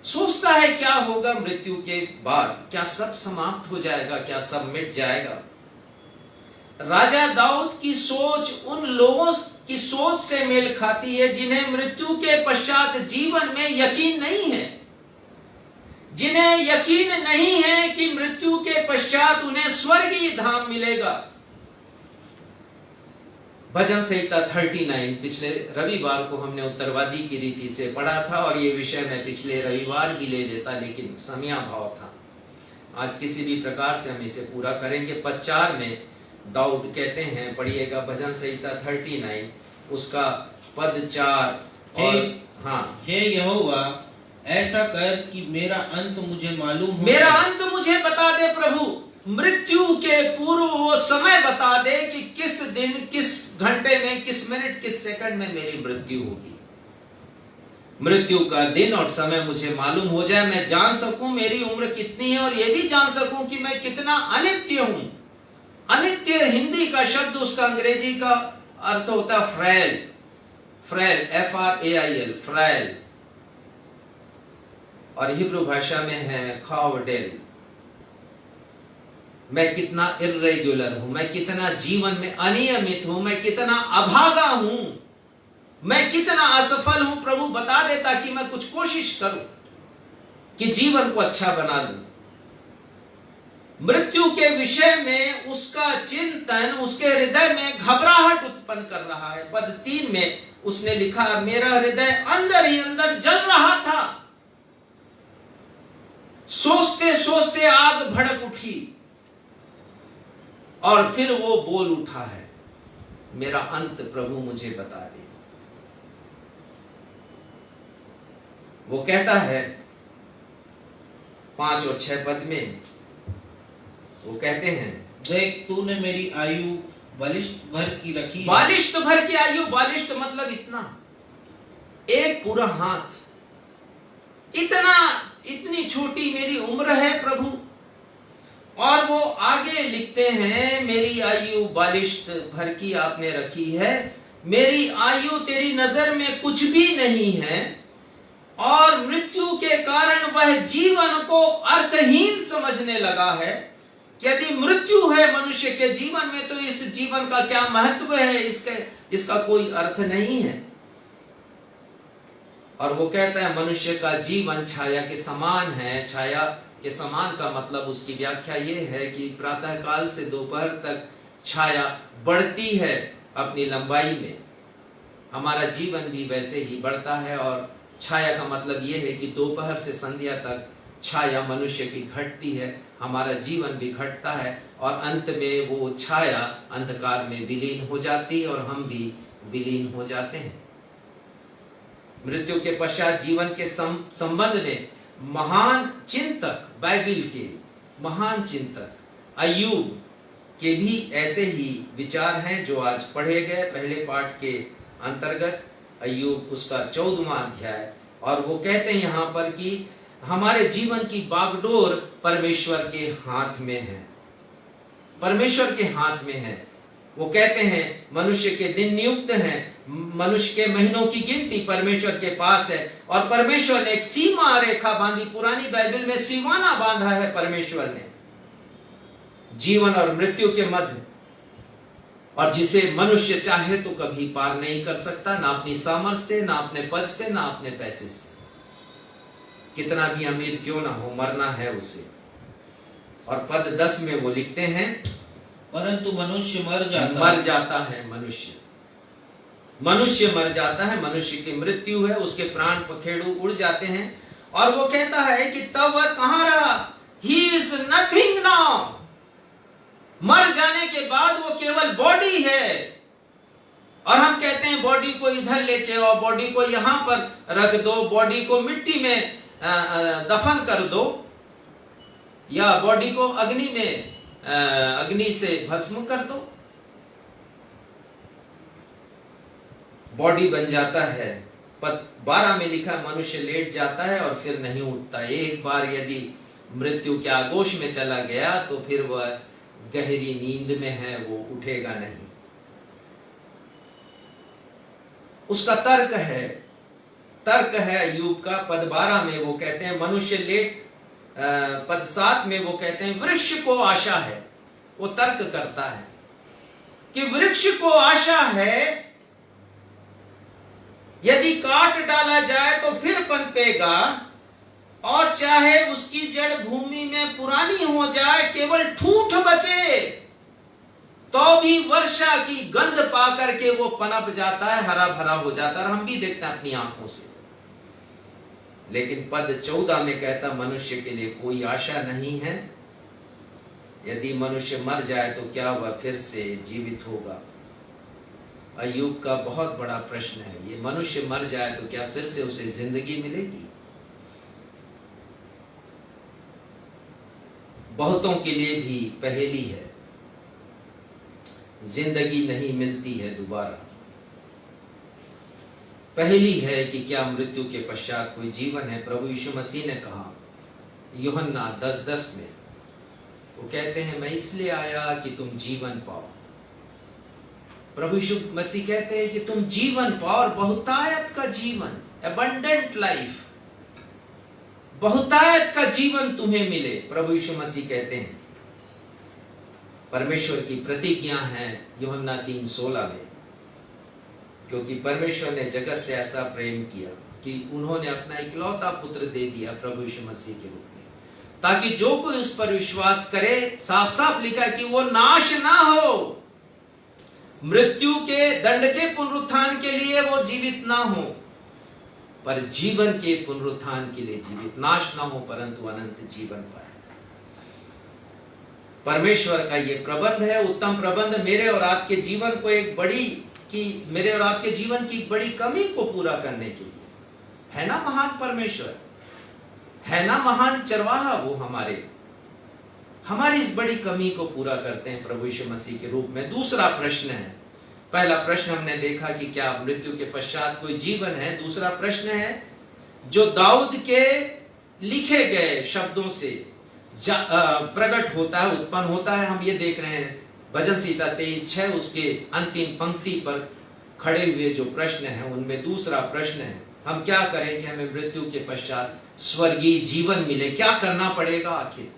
सोचता है क्या होगा मृत्यु के बाद, क्या सब समाप्त हो जाएगा, क्या सब मिट जाएगा। राजा दाऊद की सोच उन लोगों की सोच से मेल खाती है जिन्हें मृत्यु के पश्चात जीवन में यकीन नहीं है, जिन्हें यकीन नहीं है कि मृत्यु के पश्चात उन्हें स्वर्गीय धाम मिलेगा। भजन संहिता 39 पिछले रविवार को हमने उत्तरवादी की रीति से पढ़ा था, और ये विषय मैं पिछले रविवार भी ले लेता, लेकिन समयाभाव था। आज किसी भी प्रकार से हम इसे पूरा करेंगे। पद 4 में दाऊद कहते हैं, पढ़िएगा भजन संहिता 39 उसका पद 4। और हाँ, हे यहोवा ऐसा कर कि मेरा अंत मुझे मालूम हो, मेरा अंत मुझे बता दे प्रभु, मृत्यु के पूर्व वो समय बता दे कि किस दिन, किस घंटे में, किस मिनट, किस सेकंड में मेरी मृत्यु होगी। मृत्यु का दिन और समय मुझे मालूम हो जाए, मैं जान सकूं मेरी उम्र कितनी है, और ये भी जान सकूं कि मैं कितना अनित्य हूं। अनित्य हिंदी का शब्द, उसका अंग्रेजी का अर्थ होता है फ्रेल। फ्रेल, FRAIL, फ्रेल, और हिब्रू भाषा में है खावडेल। मैं कितना इर्रेगुलर हूं, मैं कितना जीवन में अनियमित हूं, मैं कितना अभागा हूं, मैं कितना असफल हूं। प्रभु बता दे ताकि मैं कुछ कोशिश करूं कि जीवन को अच्छा बना लूं। मृत्यु के विषय में उसका चिंतन उसके हृदय में घबराहट उत्पन्न कर रहा है। पद 3 में उसने लिखा, मेरा हृदय अंदर ही अंदर जल रहा था, सोचते सोचते आग भड़क उठी, और फिर वो बोल उठा है, मेरा अंत प्रभु मुझे बता दे। वो कहता है 5 और 6 पद में, वो कहते हैं, देख तूने मेरी आयु बलिष्ठ भर की रखी। बालिष्ठ भर की आयु, बालिष्ठ मतलब इतना, एक पूरा हाथ, इतनी छोटी मेरी उम्र है प्रभु। और वो आगे लिखते हैं, मेरी आयु बालिष्ठ भर की आपने रखी है, मेरी आयु तेरी नजर में कुछ भी नहीं है, और मृत्यु के कारण वह जीवन को अर्थहीन समझने लगा है। यदि मृत्यु है मनुष्य के जीवन में, तो इस जीवन का क्या महत्व है, इसका कोई अर्थ नहीं है। और वो कहता है मनुष्य का जीवन छाया के समान है। छाया के समान का मतलब, उसकी व्याख्या ये है कि प्रातः काल से दोपहर तक छाया बढ़ती है अपनी लंबाई में। हमारा जीवन भी वैसे ही बढ़ता है, और छाया का मतलब ये है कि दोपहर से संध्या तक छाया मनुष्य की घटती है, हमारा जीवन भी घटता है, और अंत में वो छाया अंधकार में विलीन हो जाती है और हम भी विलीन हो जाते हैं। मृत्यु के पश्चात जीवन के संबंध में महान चिंतक, बाइबिल के महान चिंतक अय्यूब के भी ऐसे ही विचार हैं जो आज पढ़े गए पहले पाठ के अंतर्गत। अय्यूब उसका 14वां अध्याय, और वो कहते हैं यहाँ पर कि हमारे जीवन की बागडोर परमेश्वर के हाथ में है, परमेश्वर के हाथ में है। वो कहते हैं मनुष्य के दिन नियुक्त हैं, मनुष्य के महीनों की गिनती परमेश्वर के पास है, और परमेश्वर ने एक सीमा रेखा बांधी। पुरानी बाइबल में सीमाना बांधा है परमेश्वर ने जीवन और मृत्यु के मध्य, और जिसे मनुष्य चाहे तो कभी पार नहीं कर सकता, ना अपनी सामर्थ्य से, ना अपने पद से, ना अपने पैसे से। कितना भी अमीर क्यों ना हो, मरना है उसे। और पद 10 में वो लिखते हैं परंतु मनुष्य मर जाता है। मनुष्य मर जाता है, मनुष्य की मृत्यु है, उसके प्राण पखेरु उड़ जाते हैं। और वो कहता है कि तब वह कहां रहा, ही इज नथिंग नाउ। मर जाने के बाद वो केवल बॉडी है, और हम कहते हैं बॉडी को इधर लेके आओ, बॉडी को यहां पर रख दो, बॉडी को मिट्टी में दफन कर दो, या बॉडी को अग्नि से भस्म कर दो। बॉडी बन जाता है। पद 12 में लिखा मनुष्य लेट जाता है और फिर नहीं उठता। एक बार यदि मृत्यु के आगोश में चला गया तो फिर वह गहरी नींद में है, वो उठेगा नहीं। उसका तर्क है अय्यूब का। पद 12 में वो कहते हैं मनुष्य लेट, पद 7 में वो कहते हैं वृक्ष को आशा है। वो तर्क करता है कि वृक्ष को आशा है, यदि काट डाला जाए तो फिर पनपेगा, और चाहे उसकी जड़ भूमि में पुरानी हो जाए, केवल ठूंठ बचे, तो भी वर्षा की गंध पा करके वो पनप जाता है, हरा भरा हो जाता है। हम भी देखते हैं अपनी आंखों से। लेकिन पद 14 में कहता मनुष्य के लिए कोई आशा नहीं है। यदि मनुष्य मर जाए तो क्या वह फिर से जीवित होगा? अय्यूब का बहुत बड़ा प्रश्न है ये। मनुष्य मर जाए तो क्या फिर से उसे जिंदगी मिलेगी? बहुतों के लिए भी पहेली है, जिंदगी नहीं मिलती है दोबारा। पहेली है कि क्या मृत्यु के पश्चात कोई जीवन है? प्रभु यीशु मसीह ने कहा यूहन्ना 10:10 में, वो कहते हैं मैं इसलिए आया कि तुम जीवन पाओ। प्रभु यीशु मसीह कहते हैं कि तुम जीवन पाओ, और बहुतायत का जीवन, एबंडेंट लाइफ, बहुतायत का जीवन तुम्हें मिले। प्रभु यीशु मसीह कहते हैं। परमेश्वर की प्रतिज्ञा है यूहन्ना 3:16 में, क्योंकि परमेश्वर ने जगत से ऐसा प्रेम किया कि उन्होंने अपना इकलौता पुत्र दे दिया प्रभु यीशु मसीह के रूप में, ताकि जो कोई उस पर विश्वास करे, साफ साफ लिखा कि वो नाश ना हो, मृत्यु के दंड के पुनरुत्थान के लिए वो जीवित ना हो, पर जीवन के पुनरुत्थान के लिए जीवित, नाश ना हो परंतु अनंत जीवन पाए। परमेश्वर का ये प्रबंध है, उत्तम प्रबंध, मेरे और आपके जीवन को मेरे और आपके जीवन की बड़ी कमी को पूरा करने के लिए। है ना महान परमेश्वर, है ना महान चरवाहा, वो हमारी इस बड़ी कमी को पूरा करते हैं प्रभु यीशु मसीह के रूप में। दूसरा प्रश्न है, पहला प्रश्न हमने देखा कि क्या मृत्यु के पश्चात कोई जीवन है। दूसरा प्रश्न है जो दाऊद के लिखे गए शब्दों से प्रकट होता है, उत्पन्न होता है। हम ये देख रहे हैं भजन संहिता 23:6 उसके अंतिम पंक्ति पर खड़े हुए जो प्रश्न है, उनमें दूसरा प्रश्न है, हम क्या करें कि हमें मृत्यु के पश्चात स्वर्गीय जीवन मिले? क्या करना पड़ेगा आखिर?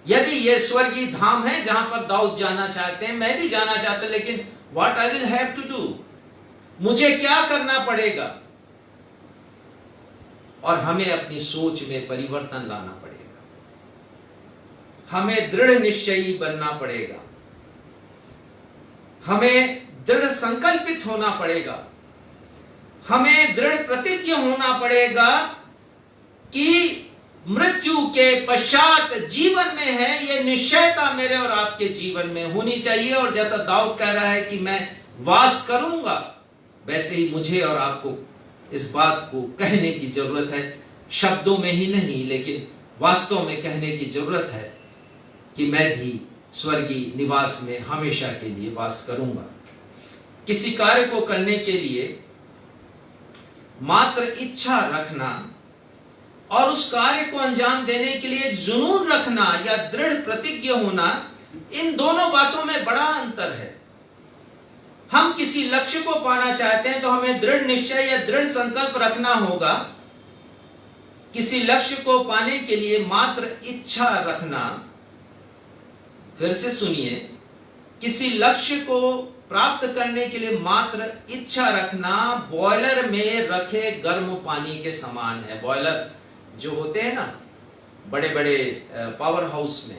यदि ये स्वर्गीय धाम है जहां पर दाऊद जाना चाहते हैं, मैं भी जाना चाहता हूं, लेकिन what I will have to do, मुझे क्या करना पड़ेगा? और हमें अपनी सोच में परिवर्तन लाना पड़ेगा, हमें दृढ़ निश्चयी बनना पड़ेगा, हमें दृढ़ संकल्पित होना पड़ेगा, हमें दृढ़ प्रतिज्ञ होना पड़ेगा कि मृत्यु के पश्चात जीवन में है, यह निश्चयता मेरे और आपके जीवन में होनी चाहिए। और जैसा दाऊद कह रहा है कि मैं वास करूंगा, वैसे ही मुझे और आपको इस बात को कहने की जरूरत है, शब्दों में ही नहीं लेकिन वास्तव में कहने की जरूरत है कि मैं भी स्वर्गीय निवास में हमेशा के लिए वास करूंगा। किसी कार्य को करने के लिए मात्र इच्छा रखना और उस कार्य को अंजाम देने के लिए जुनून रखना या दृढ़ प्रतिज्ञ होना, इन दोनों बातों में बड़ा अंतर है। हम किसी लक्ष्य को पाना चाहते हैं तो हमें दृढ़ निश्चय या दृढ़ संकल्प रखना होगा। किसी लक्ष्य को पाने के लिए मात्र इच्छा रखना, फिर से सुनिए, किसी लक्ष्य को प्राप्त करने के लिए मात्र इच्छा रखना बॉयलर में रखे गर्म पानी के समान है। बॉयलर जो होते हैं ना बड़े बड़े पावर हाउस में,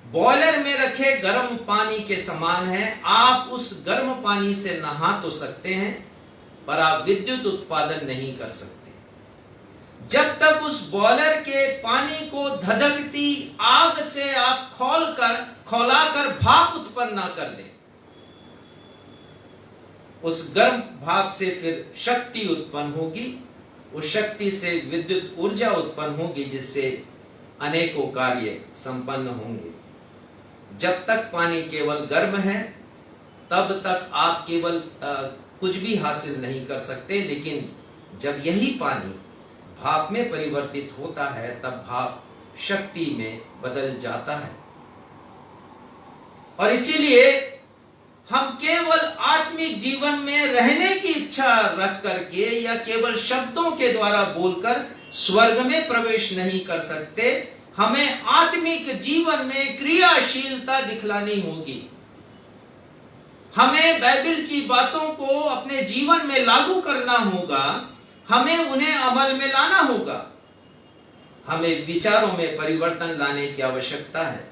बॉयलर में रखे गर्म पानी के समान है। आप उस गर्म पानी से नहा तो सकते हैं पर आप विद्युत उत्पादन नहीं कर सकते जब तक उस बॉयलर के पानी को धधकती आग से आप खौलाकर भाप उत्पन्न ना कर दें। उस गर्म भाप से फिर शक्ति उत्पन्न होगी, उस शक्ति से विद्युत ऊर्जा उत्पन्न होगी जिससे अनेकों कार्य संपन्न होंगे। जब तक पानी केवल गर्म है तब तक आप केवल कुछ भी हासिल नहीं कर सकते, लेकिन जब यही पानी भाप में परिवर्तित होता है तब भाप शक्ति में बदल जाता है। और इसीलिए हम केवल आत्मिक जीवन में रहने की इच्छा रख करके या केवल शब्दों के द्वारा बोलकर स्वर्ग में प्रवेश नहीं कर सकते। हमें आत्मिक जीवन में क्रियाशीलता दिखलानी होगी। हमें बाइबल की बातों को अपने जीवन में लागू करना होगा, हमें उन्हें अमल में लाना होगा। हमें विचारों में परिवर्तन लाने की आवश्यकता है।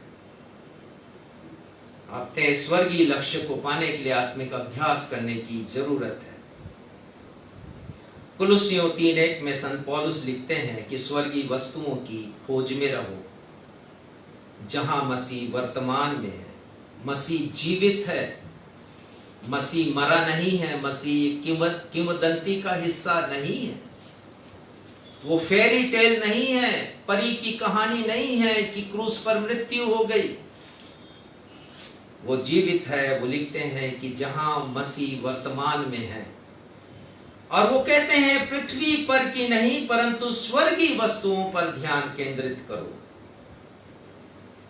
अपने स्वर्गीय लक्ष्य को पाने के लिए आत्मिक अभ्यास करने की जरूरत है। कुलुस्सियों 3:1 में संत पौलुस लिखते हैं कि स्वर्गीय वस्तुओं की खोज में रहो जहां मसीह वर्तमान में है। मसीह जीवित है, मसीह मरा नहीं है, मसीह किंवदंती का हिस्सा नहीं है, वो फेरी टेल नहीं है, परी की कहानी नहीं है कि क्रूस पर मृत्यु हो गई। वो जीवित है। वो लिखते हैं कि जहां मसीह वर्तमान में है, और वो कहते हैं पृथ्वी पर की नहीं परंतु स्वर्गीय वस्तुओं पर ध्यान केंद्रित करो।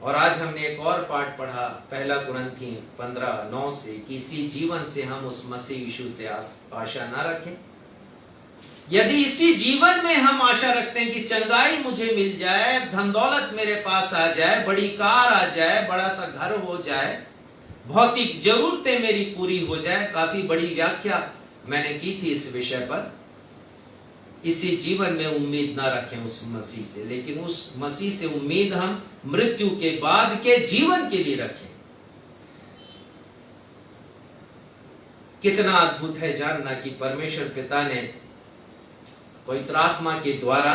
और आज हमने एक और पाठ पढ़ा 1 कुरिन्थियों 15:9 से कि इसी जीवन से हम उस मसीह यीशु से आशा ना रखें। यदि इसी जीवन में हम आशा रखते हैं कि चंगाई मुझे मिल जाए, धन दौलत मेरे पास आ जाए, बड़ी कार आ जाए, बड़ा सा घर हो जाए, भौतिक जरूरतें मेरी पूरी हो जाए, काफी बड़ी व्याख्या मैंने की थी इस विषय पर। इसी जीवन में उम्मीद ना रखें उस मसीह से, लेकिन उस मसीह से उम्मीद हम मृत्यु के बाद के जीवन के लिए रखें। कितना अद्भुत है जानना कि परमेश्वर पिता ने पवित्र आत्मा के द्वारा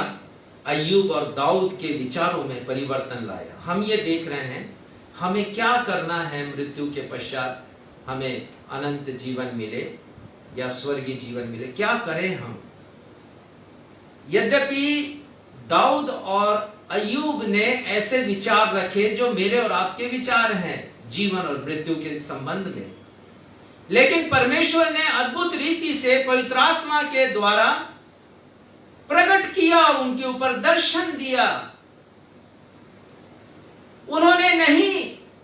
अय्यूब और दाऊद के विचारों में परिवर्तन लाया। हम ये देख रहे हैं हमें क्या करना है मृत्यु के पश्चात, हमें अनंत जीवन मिले या स्वर्गीय जीवन मिले, क्या करें हम। यद्यपि दाऊद और अय्यूब ने ऐसे विचार रखे जो मेरे और आपके विचार हैं जीवन और मृत्यु के संबंध में, लेकिन परमेश्वर ने अद्भुत रीति से पवित्र आत्मा के द्वारा प्रकट किया, उनके ऊपर दर्शन दिया। उन्होंने नहीं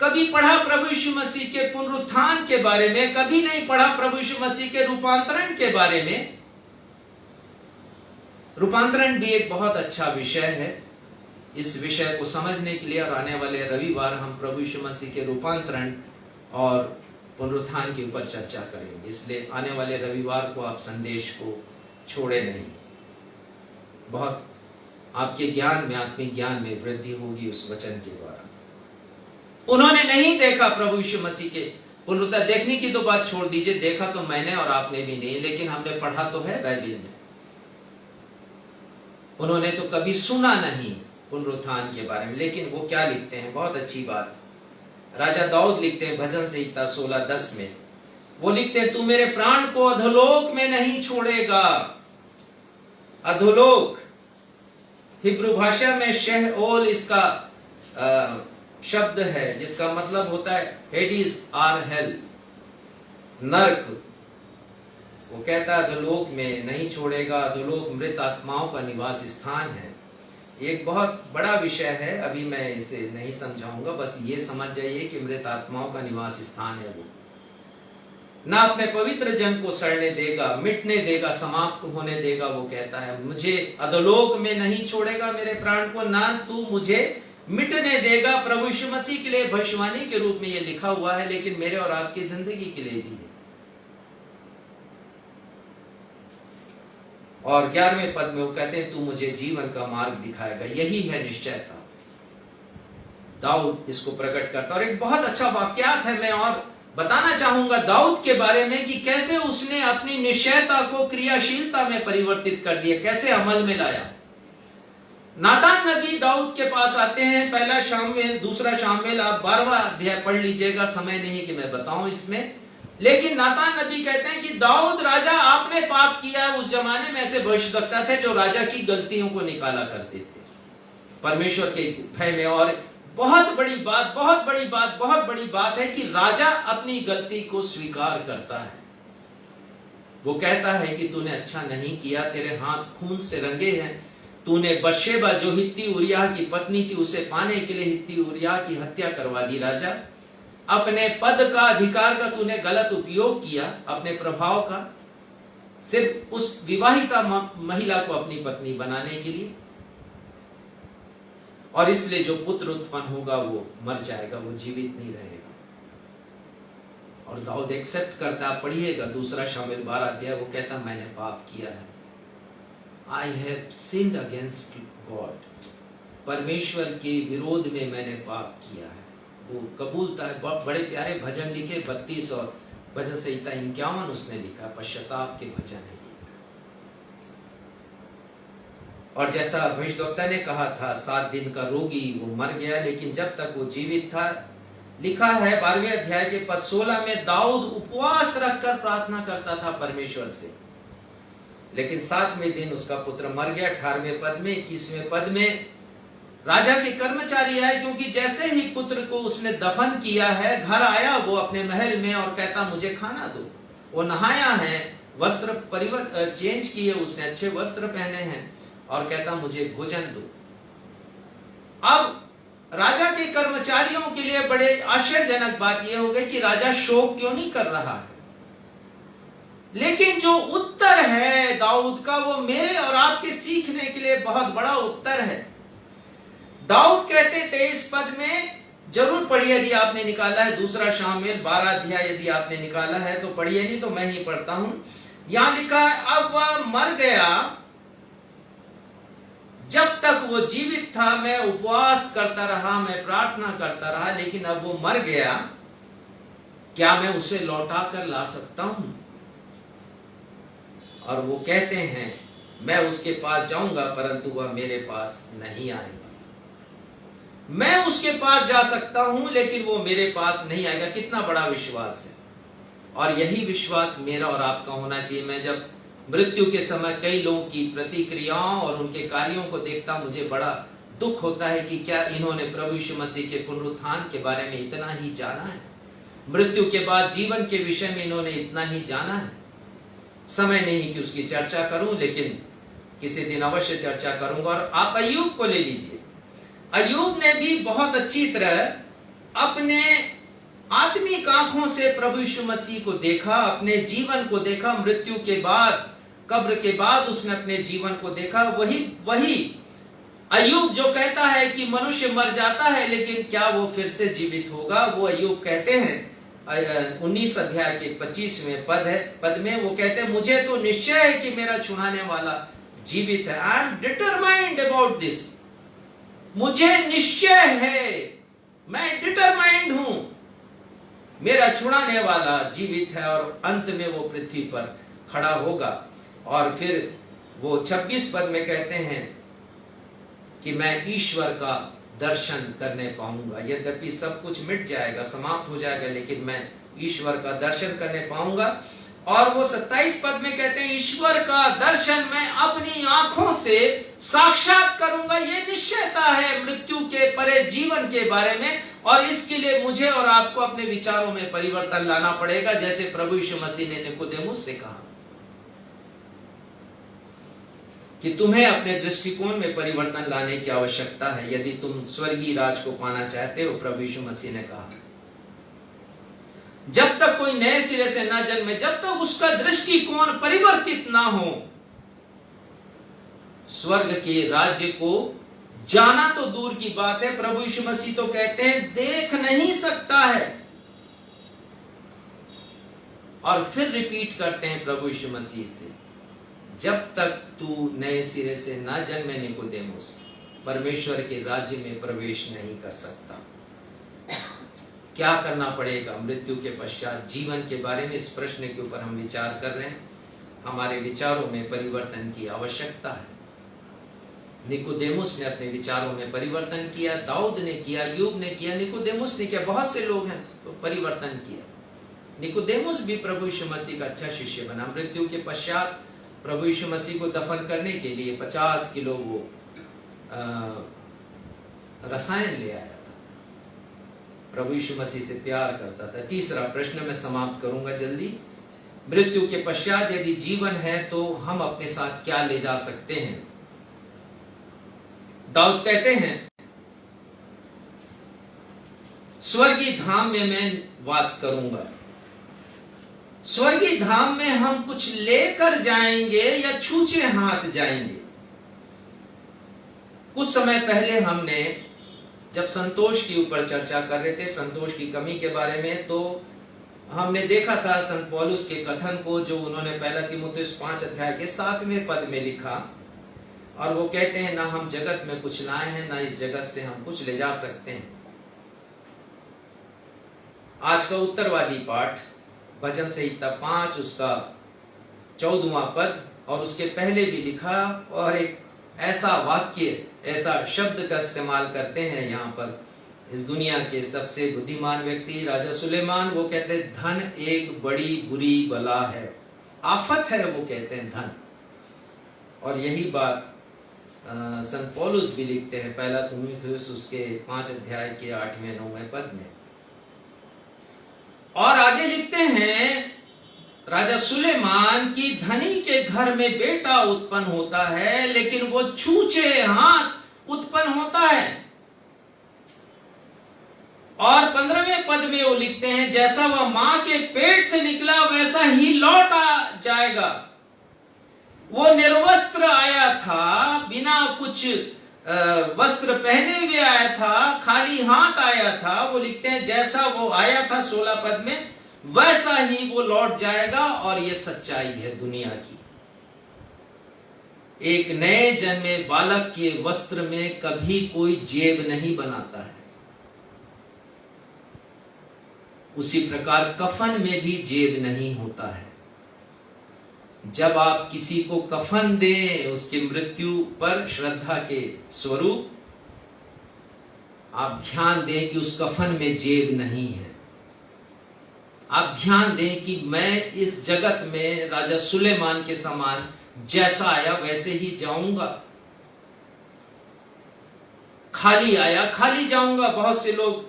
कभी पढ़ा प्रभु यीशु मसीह के पुनरुत्थान के बारे में, कभी नहीं पढ़ा प्रभु यीशु मसीह के रूपांतरण के बारे में, रूपांतरण भी एक बहुत अच्छा विषय है। इस विषय को समझने के लिए और आने वाले रविवार हम प्रभु यीशु मसीह के रूपांतरण और पुनरुत्थान के ऊपर चर्चा करेंगे। इसलिए आने वाले रविवार को आप संदेश को छोड़े नहीं। बहुत आपके ज्ञान में, आत्मिक ज्ञान में वृद्धि होगी उस वचन के द्वारा। उन्होंने नहीं देखा प्रभु यीशु मसीह के पुनरुत्थान। देखने की तो बात छोड़ दीजिए, देखा तो मैंने और आपने भी नहीं, लेकिन हमने पढ़ा तो है बाइबल में। उन्होंने तो कभी सुना नहीं पुनरुत्थान के बारे में, लेकिन वो क्या लिखते हैं, बहुत अच्छी बात। राजा दाऊद लिखते हैं भजन संहिता 16:10 में, वो लिखते हैं, तू मेरे प्राण को अधोलोक में नहीं छोड़ेगा। अधोलोक हिब्रू भाषा में शेओल इसका शब्द है, जिसका मतलब होता है हेडिस आर हेल, नरक। वो कहता है अधोलोक में नहीं छोड़ेगा। अधोलोक मृत आत्माओं का निवास स्थान है। एक बहुत बड़ा विषय है, अभी मैं इसे नहीं समझाऊंगा, बस ये समझ जाइए कि मृत आत्माओं का निवास स्थान है वो। ना अपने पवित्र जन को सड़ने देगा, मिटने देगा, समाप्त होने देगा। वो कहता है मुझे अधोलोक में नहीं छोड़ेगा मेरे प्राण को, ना तू मुझे मिटने देगा। प्रभु यीशु मसीह के लिए भविष्यवाणी के रूप में ये लिखा हुआ है, लेकिन मेरे और आपकी जिंदगी के लिए भी है। और 11वें पद में वो कहते हैं, तू मुझे जीवन का मार्ग दिखाएगा। यही है निश्चयता। दाऊद इसको प्रकट करता। और एक बहुत अच्छा वाक्यात है, मैं और बताना चाहूंगा दाऊद के बारे में कि कैसे उसने अपनी निश्चयता को क्रियाशीलता में परिवर्तित कर दिया, कैसे अमल में लाया। नातान नबी दाऊद के पास आते हैं। पहला शामुएल, दूसरा शामुएल, आप 12वां अध्याय पढ़ लीजिएगा, समय नहीं कि मैं बताऊं इसमें। लेकिन नातान नबी कहते हैं कि दाऊद राजा, आपने पाप किया है। उस जमाने में ऐसे भविष्यवक्ता थे जो राजा की गलतियों को निकाला करते थे परमेश्वर के भय में। और बहुत बड़ी बात है कि राजा अपनी गलती को स्वीकार करता है। वो कहता है कि तूने अच्छा नहीं किया, तेरे हाथ खून से रंगे हैं। तूने बशेबा जो हित्ती उरिया की पत्नी थी, उसे पाने के लिए हित्ती उरिया की हत्या करवा दी। राजा, अपने पद का, अधिकार का तूने गलत उपयोग किया, अपने प्रभाव का, सिर्फ उस विवाहिता महिला को अपनी पत्नी बनाने के लिए। और इसलिए जो पुत्र उत्पन्न होगा वो मर जाएगा, वो जीवित नहीं रहेगा। और दाऊद एक्सेप्ट करता, पढ़िएगा दूसरा शामुएल 12 अध्याय, वो कहता मैंने पाप किया है। I have sinned against God. परमेश्वर के विरोध में मैंने पाप किया है। वो कबूलता है। बड़े प्यारे भजन लिखे 32 और भजन संहिता 51 उसने लिखा, पश्चाताप के भजन है। और जैसा भविष्यद्वक्ता ने कहा था, 7 दिन का रोगी वो मर गया, लेकिन जब तक वो जीवित था, लिखा है 12वें अध्याय के पद 16 में, दाऊद उपवास रखकर प्रार्थना करता था परमेश्वर से, लेकिन 7वें दिन उसका पुत्र मर गया। 18वें पद में, 21वें पद में राजा के कर्मचारी आए, क्योंकि जैसे ही पुत्र को उसने दफन किया है, घर आया वो अपने महल में और कहता मुझे खाना दो। वो नहाया है, वस्त्र चेंज किए, उसने अच्छे वस्त्र पहने हैं और कहता मुझे भोजन दो। अब राजा के कर्मचारियों के लिए बड़े आश्चर्यजनक बात यह हो गई कि राजा शोक क्यों नहीं कर रहा है। लेकिन जो उत्तर है दाऊद का, वो मेरे और आपके सीखने के लिए बहुत बड़ा उत्तर है। दाऊद कहते 23 पद में, जरूर पढ़िए यदि आपने निकाला है, दूसरा शामुएल 12 अध्याय यदि आपने निकाला है तो पढ़िए, नहीं तो मैं ही पढ़ता हूं। यहां लिखा है, अब वह मर गया, जब तक वो जीवित था मैं उपवास करता रहा, मैं प्रार्थना करता रहा, लेकिन अब वो मर गया, क्या मैं उसे लौटा कर ला सकता हूं? और वो कहते हैं मैं उसके पास जाऊंगा परंतु वह मेरे पास नहीं आएगा। मैं उसके पास जा सकता हूं लेकिन वो मेरे पास नहीं आएगा। कितना बड़ा विश्वास है। और यही विश्वास मेरा और आपका होना चाहिए। मैं जब मृत्यु के समय कई लोगों की प्रतिक्रियाओं और उनके कार्यों को देखता, मुझे बड़ा दुख होता है कि क्या इन्होंने प्रभु यीशु मसीह के पुनरुत्थान के बारे में इतना ही जाना है, मृत्यु के बाद जीवन के विषय में इन्होंने इतना ही जाना है। समय नहीं कि उसकी चर्चा करूं, लेकिन किसी दिन अवश्य चर्चा करूंगा। और आप अय्यूब को ले लीजिए। अय्यूब ने भी बहुत अच्छी तरह अपने आत्मिक आंखों से प्रभु यीशु मसीह को देखा, अपने जीवन को देखा, मृत्यु के बाद कब्र के बाद उसने अपने जीवन को देखा। वही अय्यूब जो कहता है कि मनुष्य मर जाता है लेकिन क्या वो फिर से जीवित होगा, वो अय्यूब कहते हैं 19 अध्याय के 25वें पद में वो कहते हैं, मुझे तो निश्चय है कि मेरा छुड़ाने वाला जीवित है। I am determined about this, मुझे निश्चय है, मैं डिटरमाइंड हूं, मेरा छुड़ाने वाला जीवित है और अंत में वो पृथ्वी पर खड़ा होगा। और फिर वो 26 पद में कहते हैं कि मैं ईश्वर का दर्शन करने पाऊंगा। यद्यपि सब कुछ मिट जाएगा, समाप्त हो जाएगा, लेकिन मैं ईश्वर का दर्शन करने पाऊंगा। और वो 27 पद में कहते हैं, ईश्वर का दर्शन मैं अपनी आंखों से साक्षात करूंगा। ये निश्चयता है मृत्यु के परे जीवन के बारे में, और इसके लिए मुझे और आपको अपने विचारों में परिवर्तन लाना पड़ेगा, जैसे प्रभु यीशु मसीह ने निकोदेमुस से कहा कि तुम्हें अपने दृष्टिकोण में परिवर्तन लाने की आवश्यकता है यदि तुम स्वर्गीय राज को पाना चाहते हो। प्रभु यीशु मसीह ने कहा, जब तक कोई नए सिरे से ना जन्मे, जब तक उसका दृष्टिकोण परिवर्तित ना हो, स्वर्ग के राज्य को जाना तो दूर की बात है, प्रभु यीशु मसीह तो कहते हैं देख नहीं सकता है। और फिर रिपीट करते हैं प्रभु यीशु मसीह से, जब तक तू नए सिरे से ना जन्मे निकोदेमुस, परमेश्वर के राज्य में प्रवेश नहीं कर सकता। क्या करना पड़ेगा मृत्यु के पश्चात जीवन के बारे में? इस प्रश्न के ऊपर हम विचार कर रहे हैं। हमारे विचारों में परिवर्तन की आवश्यकता है। निकोदेमुस ने अपने विचारों में परिवर्तन किया, दाऊद ने किया, अय्यूब ने किया, निकोदेमुस ने किया, बहुत से लोग हैं तो परिवर्तन किया। निकोदेमुस भी प्रभु यीशु मसीह का अच्छा शिष्य बना। मृत्यु के पश्चात प्रभु यीशु मसीह को दफन करने के लिए 50 किलो वो रसायन ले आया था। प्रभु यीशु मसीह से प्यार करता था। तीसरा प्रश्न मैं समाप्त करूंगा जल्दी। मृत्यु के पश्चात यदि जीवन है तो हम अपने साथ क्या ले जा सकते हैं? दाऊद कहते हैं, स्वर्गीय धाम में मैं वास करूंगा। स्वर्गीय धाम में हम कुछ लेकर जाएंगे या छूछे हाथ जाएंगे? कुछ समय पहले हमने जब संतोष के ऊपर चर्चा कर रहे थे, संतोष की कमी के बारे में, तो हमने देखा था संत पौलुस के कथन को जो उन्होंने पहला तीमुथियुस 5 अध्याय के 7वें पद में लिखा। और वो कहते हैं, ना हम जगत में कुछ लाए हैं, ना इस जगत से हम कुछ ले जा सकते हैं। आज का उत्तरवादी पाठ भजन संहिता 5 उसका 14वां पद, और उसके पहले भी लिखा, और एक ऐसा वाक्य, ऐसा शब्द का इस्तेमाल करते हैं यहाँ पर इस दुनिया के सबसे बुद्धिमान व्यक्ति राजा सुलेमान। वो कहते हैं धन एक बड़ी बुरी बला है, आफत है, वो कहते हैं धन। और यही बात संत पौलुस भी लिखते हैं पहला तीमुथियुस उसके 5 अध्याय के 8वें 9वें पद में। और आगे लिखते हैं, राजा सुलेमान की धनी के घर में बेटा उत्पन्न होता है, लेकिन वो छूछे हाथ उत्पन्न होता है। और 15वें पद में वो लिखते हैं, जैसा वह मां के पेट से निकला वैसा ही लौट आ जाएगा। वो निर्वस्त्र आया था, बिना कुछ वस्त्र पहने हुए आया था, खाली हाथ आया था। वो लिखते हैं जैसा वो आया था 16 पद में, वैसा ही वो लौट जाएगा। और ये सच्चाई है दुनिया की। एक नए जन्मे बालक के वस्त्र में कभी कोई जेब नहीं बनाता है। उसी प्रकार कफन में भी जेब नहीं होता है। जब आप किसी को कफन दें उसकी मृत्यु पर श्रद्धा के स्वरूप, आप ध्यान दें कि उस कफन में जेब नहीं है। आप ध्यान दें कि मैं इस जगत में राजा सुलेमान के समान जैसा आया वैसे ही जाऊंगा। खाली आया खाली जाऊंगा। बहुत से लोग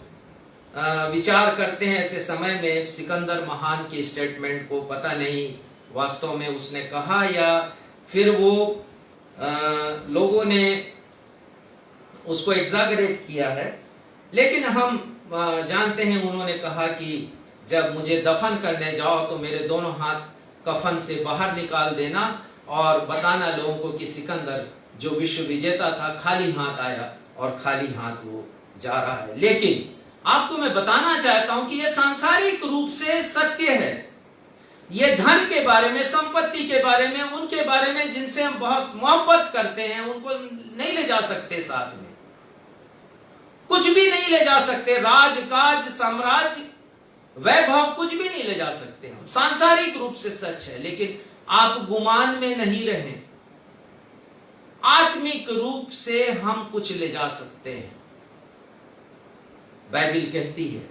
विचार करते हैं ऐसे समय में सिकंदर महान के स्टेटमेंट को, पता नहीं वास्तव में उसने कहा या फिर वो लोगों ने उसको एग्जागरेट किया है। लेकिन हम जानते हैं उन्होंने कहा कि जब मुझे दफन करने जाओ तो मेरे दोनों हाथ कफन से बाहर निकाल देना और बताना लोगों को कि सिकंदर जो विश्व विजेता था खाली हाथ आया और खाली हाथ वो जा रहा है। लेकिन आपको मैं बताना चाहता हूं कि यह सांसारिक रूप से सत्य है। ये धन के बारे में, संपत्ति के बारे में, उनके बारे में जिनसे हम बहुत मोहब्बत करते हैं, उनको नहीं ले जा सकते साथ में, कुछ भी नहीं ले जा सकते। राजकाज, साम्राज्य, वैभव कुछ भी नहीं ले जा सकते हम। सांसारिक रूप से सच है, लेकिन आप गुमान में नहीं रहें। आत्मिक रूप से हम कुछ ले जा सकते हैं। बाइबल कहती है,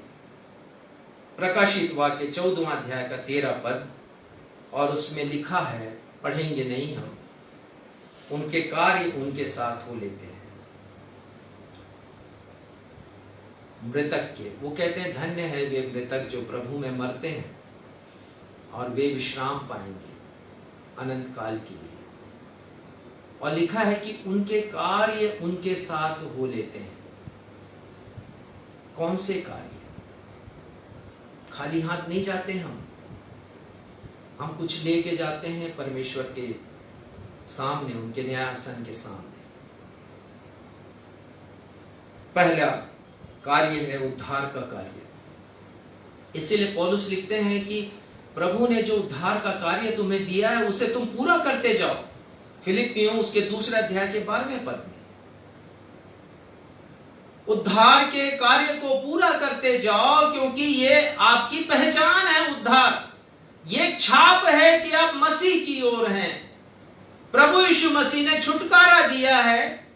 प्रकाशित वाक्य 14वां अध्याय का 13 पद, और उसमें लिखा है, पढ़ेंगे नहीं हम, उनके कार्य उनके साथ हो लेते हैं। मृतक के, वो कहते हैं धन्य है वे मृतक जो प्रभु में मरते हैं और वे विश्राम पाएंगे अनंत काल के लिए। और लिखा है कि उनके कार्य उनके साथ हो लेते हैं। कौन से कार्य? खाली हाथ नहीं जाते हम कुछ लेके जाते हैं परमेश्वर के सामने, उनके न्यायासन के सामने। पहला कार्य है उद्धार का कार्य। इसीलिए पौलुस लिखते हैं कि प्रभु ने जो उद्धार का कार्य तुम्हें दिया है उसे तुम पूरा करते जाओ। फिलिपियों उसके 2 अध्याय के 12वें पद में, उद्धार के कार्य को पूरा करते जाओ, क्योंकि ये आपकी पहचान है। उद्धार ये एक छाप है कि आप मसीह की ओर हैं। प्रभु यीशु मसीह ने छुटकारा दिया है।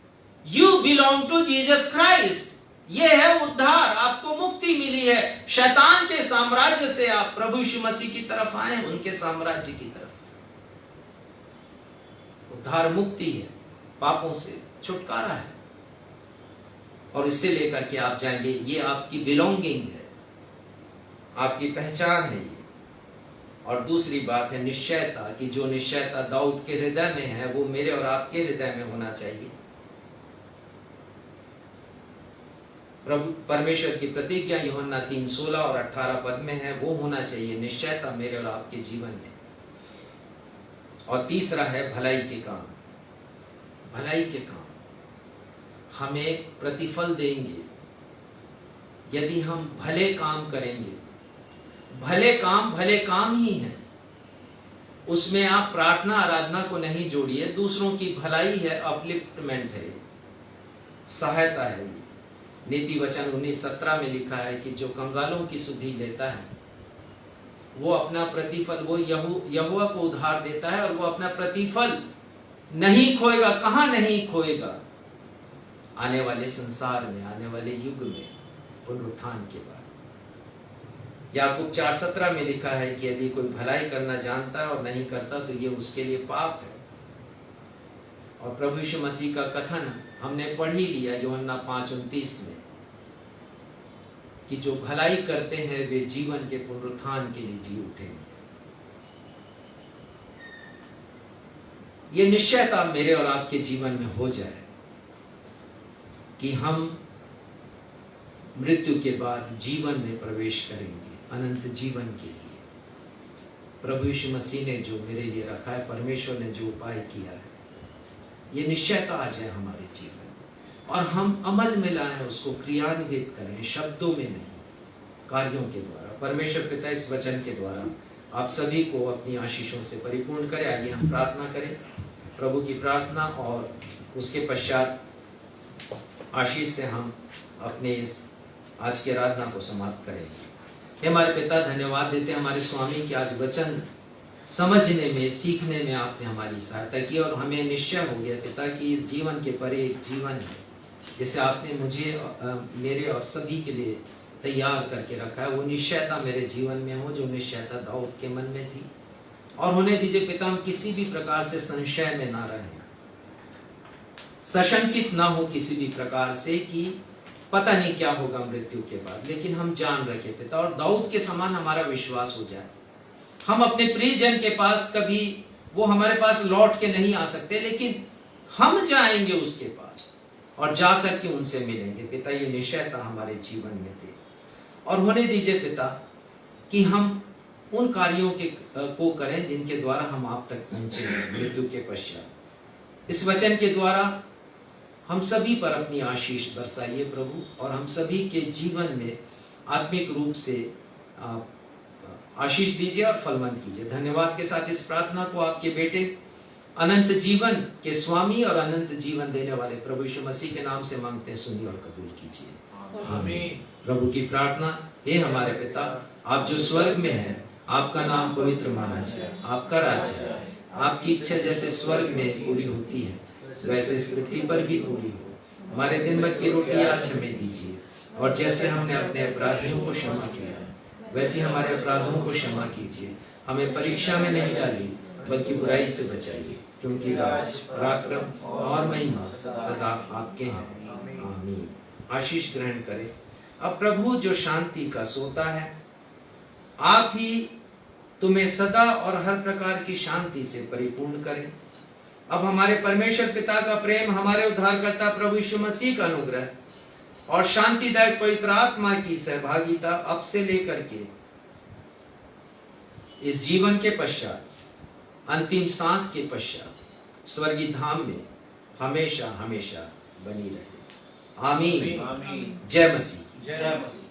You belong to Jesus Christ. ये है उद्धार, आपको मुक्ति मिली है। शैतान के साम्राज्य से आप प्रभु यीशु मसीह की तरफ आए, उनके साम्राज्य की तरफ। उद्धार मुक्ति है, पापों से छुटकारा है, और इसे लेकर के आप जाएंगे। ये आपकी बिलोंगिंग है, आपकी पहचान है ये। और दूसरी बात है निश्चयता, कि जो निश्चयता दाऊद के हृदय में है वो मेरे और आपके हृदय में होना चाहिए। प्रभु परमेश्वर की प्रतिज्ञा यूहन्ना 3:16 और 18 पद में है, वो होना चाहिए निश्चयता मेरे और आपके जीवन में। और तीसरा है भलाई के काम। भलाई के काम हमें प्रतिफल देंगे यदि हम भले काम करेंगे। भले काम ही हैं। उसमें आप प्रार्थना आराधना को नहीं जोड़िए। दूसरों की भलाई है, अपलिफ्टमेंट है, सहायता है। नीति वचन 19:17 में लिखा है कि जो कंगालों की सुधि लेता है वो अपना प्रतिफल, वो यहोवा को उधार देता है और वो अपना प्रतिफल नहीं खोएगा। कहां नहीं खोएगा? आने वाले संसार में, आने वाले युग में, पुनरुत्थान के बाद। याकूब 4:17 में लिखा है कि यदि कोई भलाई करना जानता है और नहीं करता तो ये उसके लिए पाप है। और प्रभु यीशु मसीह का कथन हमने पढ़ ही लिया यूहन्ना 5:29 में, कि जो भलाई करते हैं वे जीवन के पुनरुत्थान के लिए जी उठेंगे। ये निश्चयता मेरे और आपके जीवन में हो जाए कि हम मृत्यु के बाद जीवन में प्रवेश करेंगे, अनंत जीवन के लिए। प्रभु यीशु मसीह ने जो मेरे लिए रखा है, परमेश्वर ने जो उपाय किया है, ये निश्चयता आ जाए हमारे जीवन और हम अमल में लाएं, उसको क्रियान्वित करें, शब्दों में नहीं, कार्यों के द्वारा। परमेश्वर पिता इस वचन के द्वारा आप सभी को अपनी आशीषों से परिपूर्ण करे। आइए हम प्रार्थना करें। प्रभु की प्रार्थना और उसके पश्चात आशीष से हम अपने इस आज की आराधना को समाप्त करेंगे। हमारे पिता, धन्यवाद देते हैं हमारे स्वामी कि आज वचन समझने में, सीखने में आपने हमारी सहायता की और हमें निश्चय हो गया पिता कि इस जीवन के परे एक जीवन है जिसे आपने मुझे, मेरे और सभी के लिए तैयार करके रखा है। वो निश्चयता मेरे जीवन में हो जो निश्चयता दाऊद के मन में थी। और होने दीजिए पिता, हम किसी भी प्रकार से संशय में ना रहें, सशंकित ना हो किसी भी प्रकार से कि पता नहीं क्या होगा मृत्यु के बाद, लेकिन हम जान रखे पिता, और दाऊद के समान हमारा विश्वास हो जाए। हम अपने प्रियजन के पास, कभी वो हमारे पास लौट के नहीं आ सकते, लेकिन हम जाएंगे उसके पास और जाकर के उनसे मिलेंगे पिता। ये निश्चयता हमारे जीवन में दे और होने दीजिए पिता कि हम उन कार्यों को करें जिनके द्वारा हम आप तक पहुंचे मृत्यु के पश्चात। इस वचन के द्वारा हम सभी पर अपनी आशीष बरसाइए प्रभु, और हम सभी के जीवन में आत्मिक रूप से आशीष दीजिए और फलवंत कीजिए। धन्यवाद के साथ इस प्रार्थना को आपके बेटे अनंत जीवन के स्वामी और अनंत जीवन देने वाले प्रभु यीशु मसीह के नाम से मांगते हैं, सुनिए और कबूल कीजिए। आमीन। प्रभु की प्रार्थना, हे हमारे पिता, आप जो स्वर्ग में हैं, आपका नाम पवित्र माना जाए, आपका राज्य आए, आपकी इच्छा जैसे स्वर्ग में पूरी होती है वैसे इस पृथ्वी पर भी पूरी हो। हमारे दिन भर की रोटी आज हमें दीजिए, और जैसे हमने अपने अपराधियों को क्षमा किया है वैसे हमारे अपराधों को क्षमा कीजिए। हमें परीक्षा में नहीं डाली बल्कि बुराई से बचाइए, क्योंकि राज, पराक्रम और महिमा सदा आपके हैं। आमीन। आशीष ग्रहण करें। अब प्रभु जो शांति का सोता है, आप ही तुम्हें सदा और हर प्रकार की शांति से परिपूर्ण करें। अब हमारे परमेश्वर पिता का प्रेम, हमारे उद्धारकर्ता प्रभु यीशु मसीह का अनुग्रह और शांतिदायक पवित्र आत्मा की सहभागिता अब से लेकर के इस जीवन के पश्चात, अंतिम सांस के पश्चात स्वर्गीय धाम में हमेशा हमेशा बनी रहे। आमीन। जय मसीह।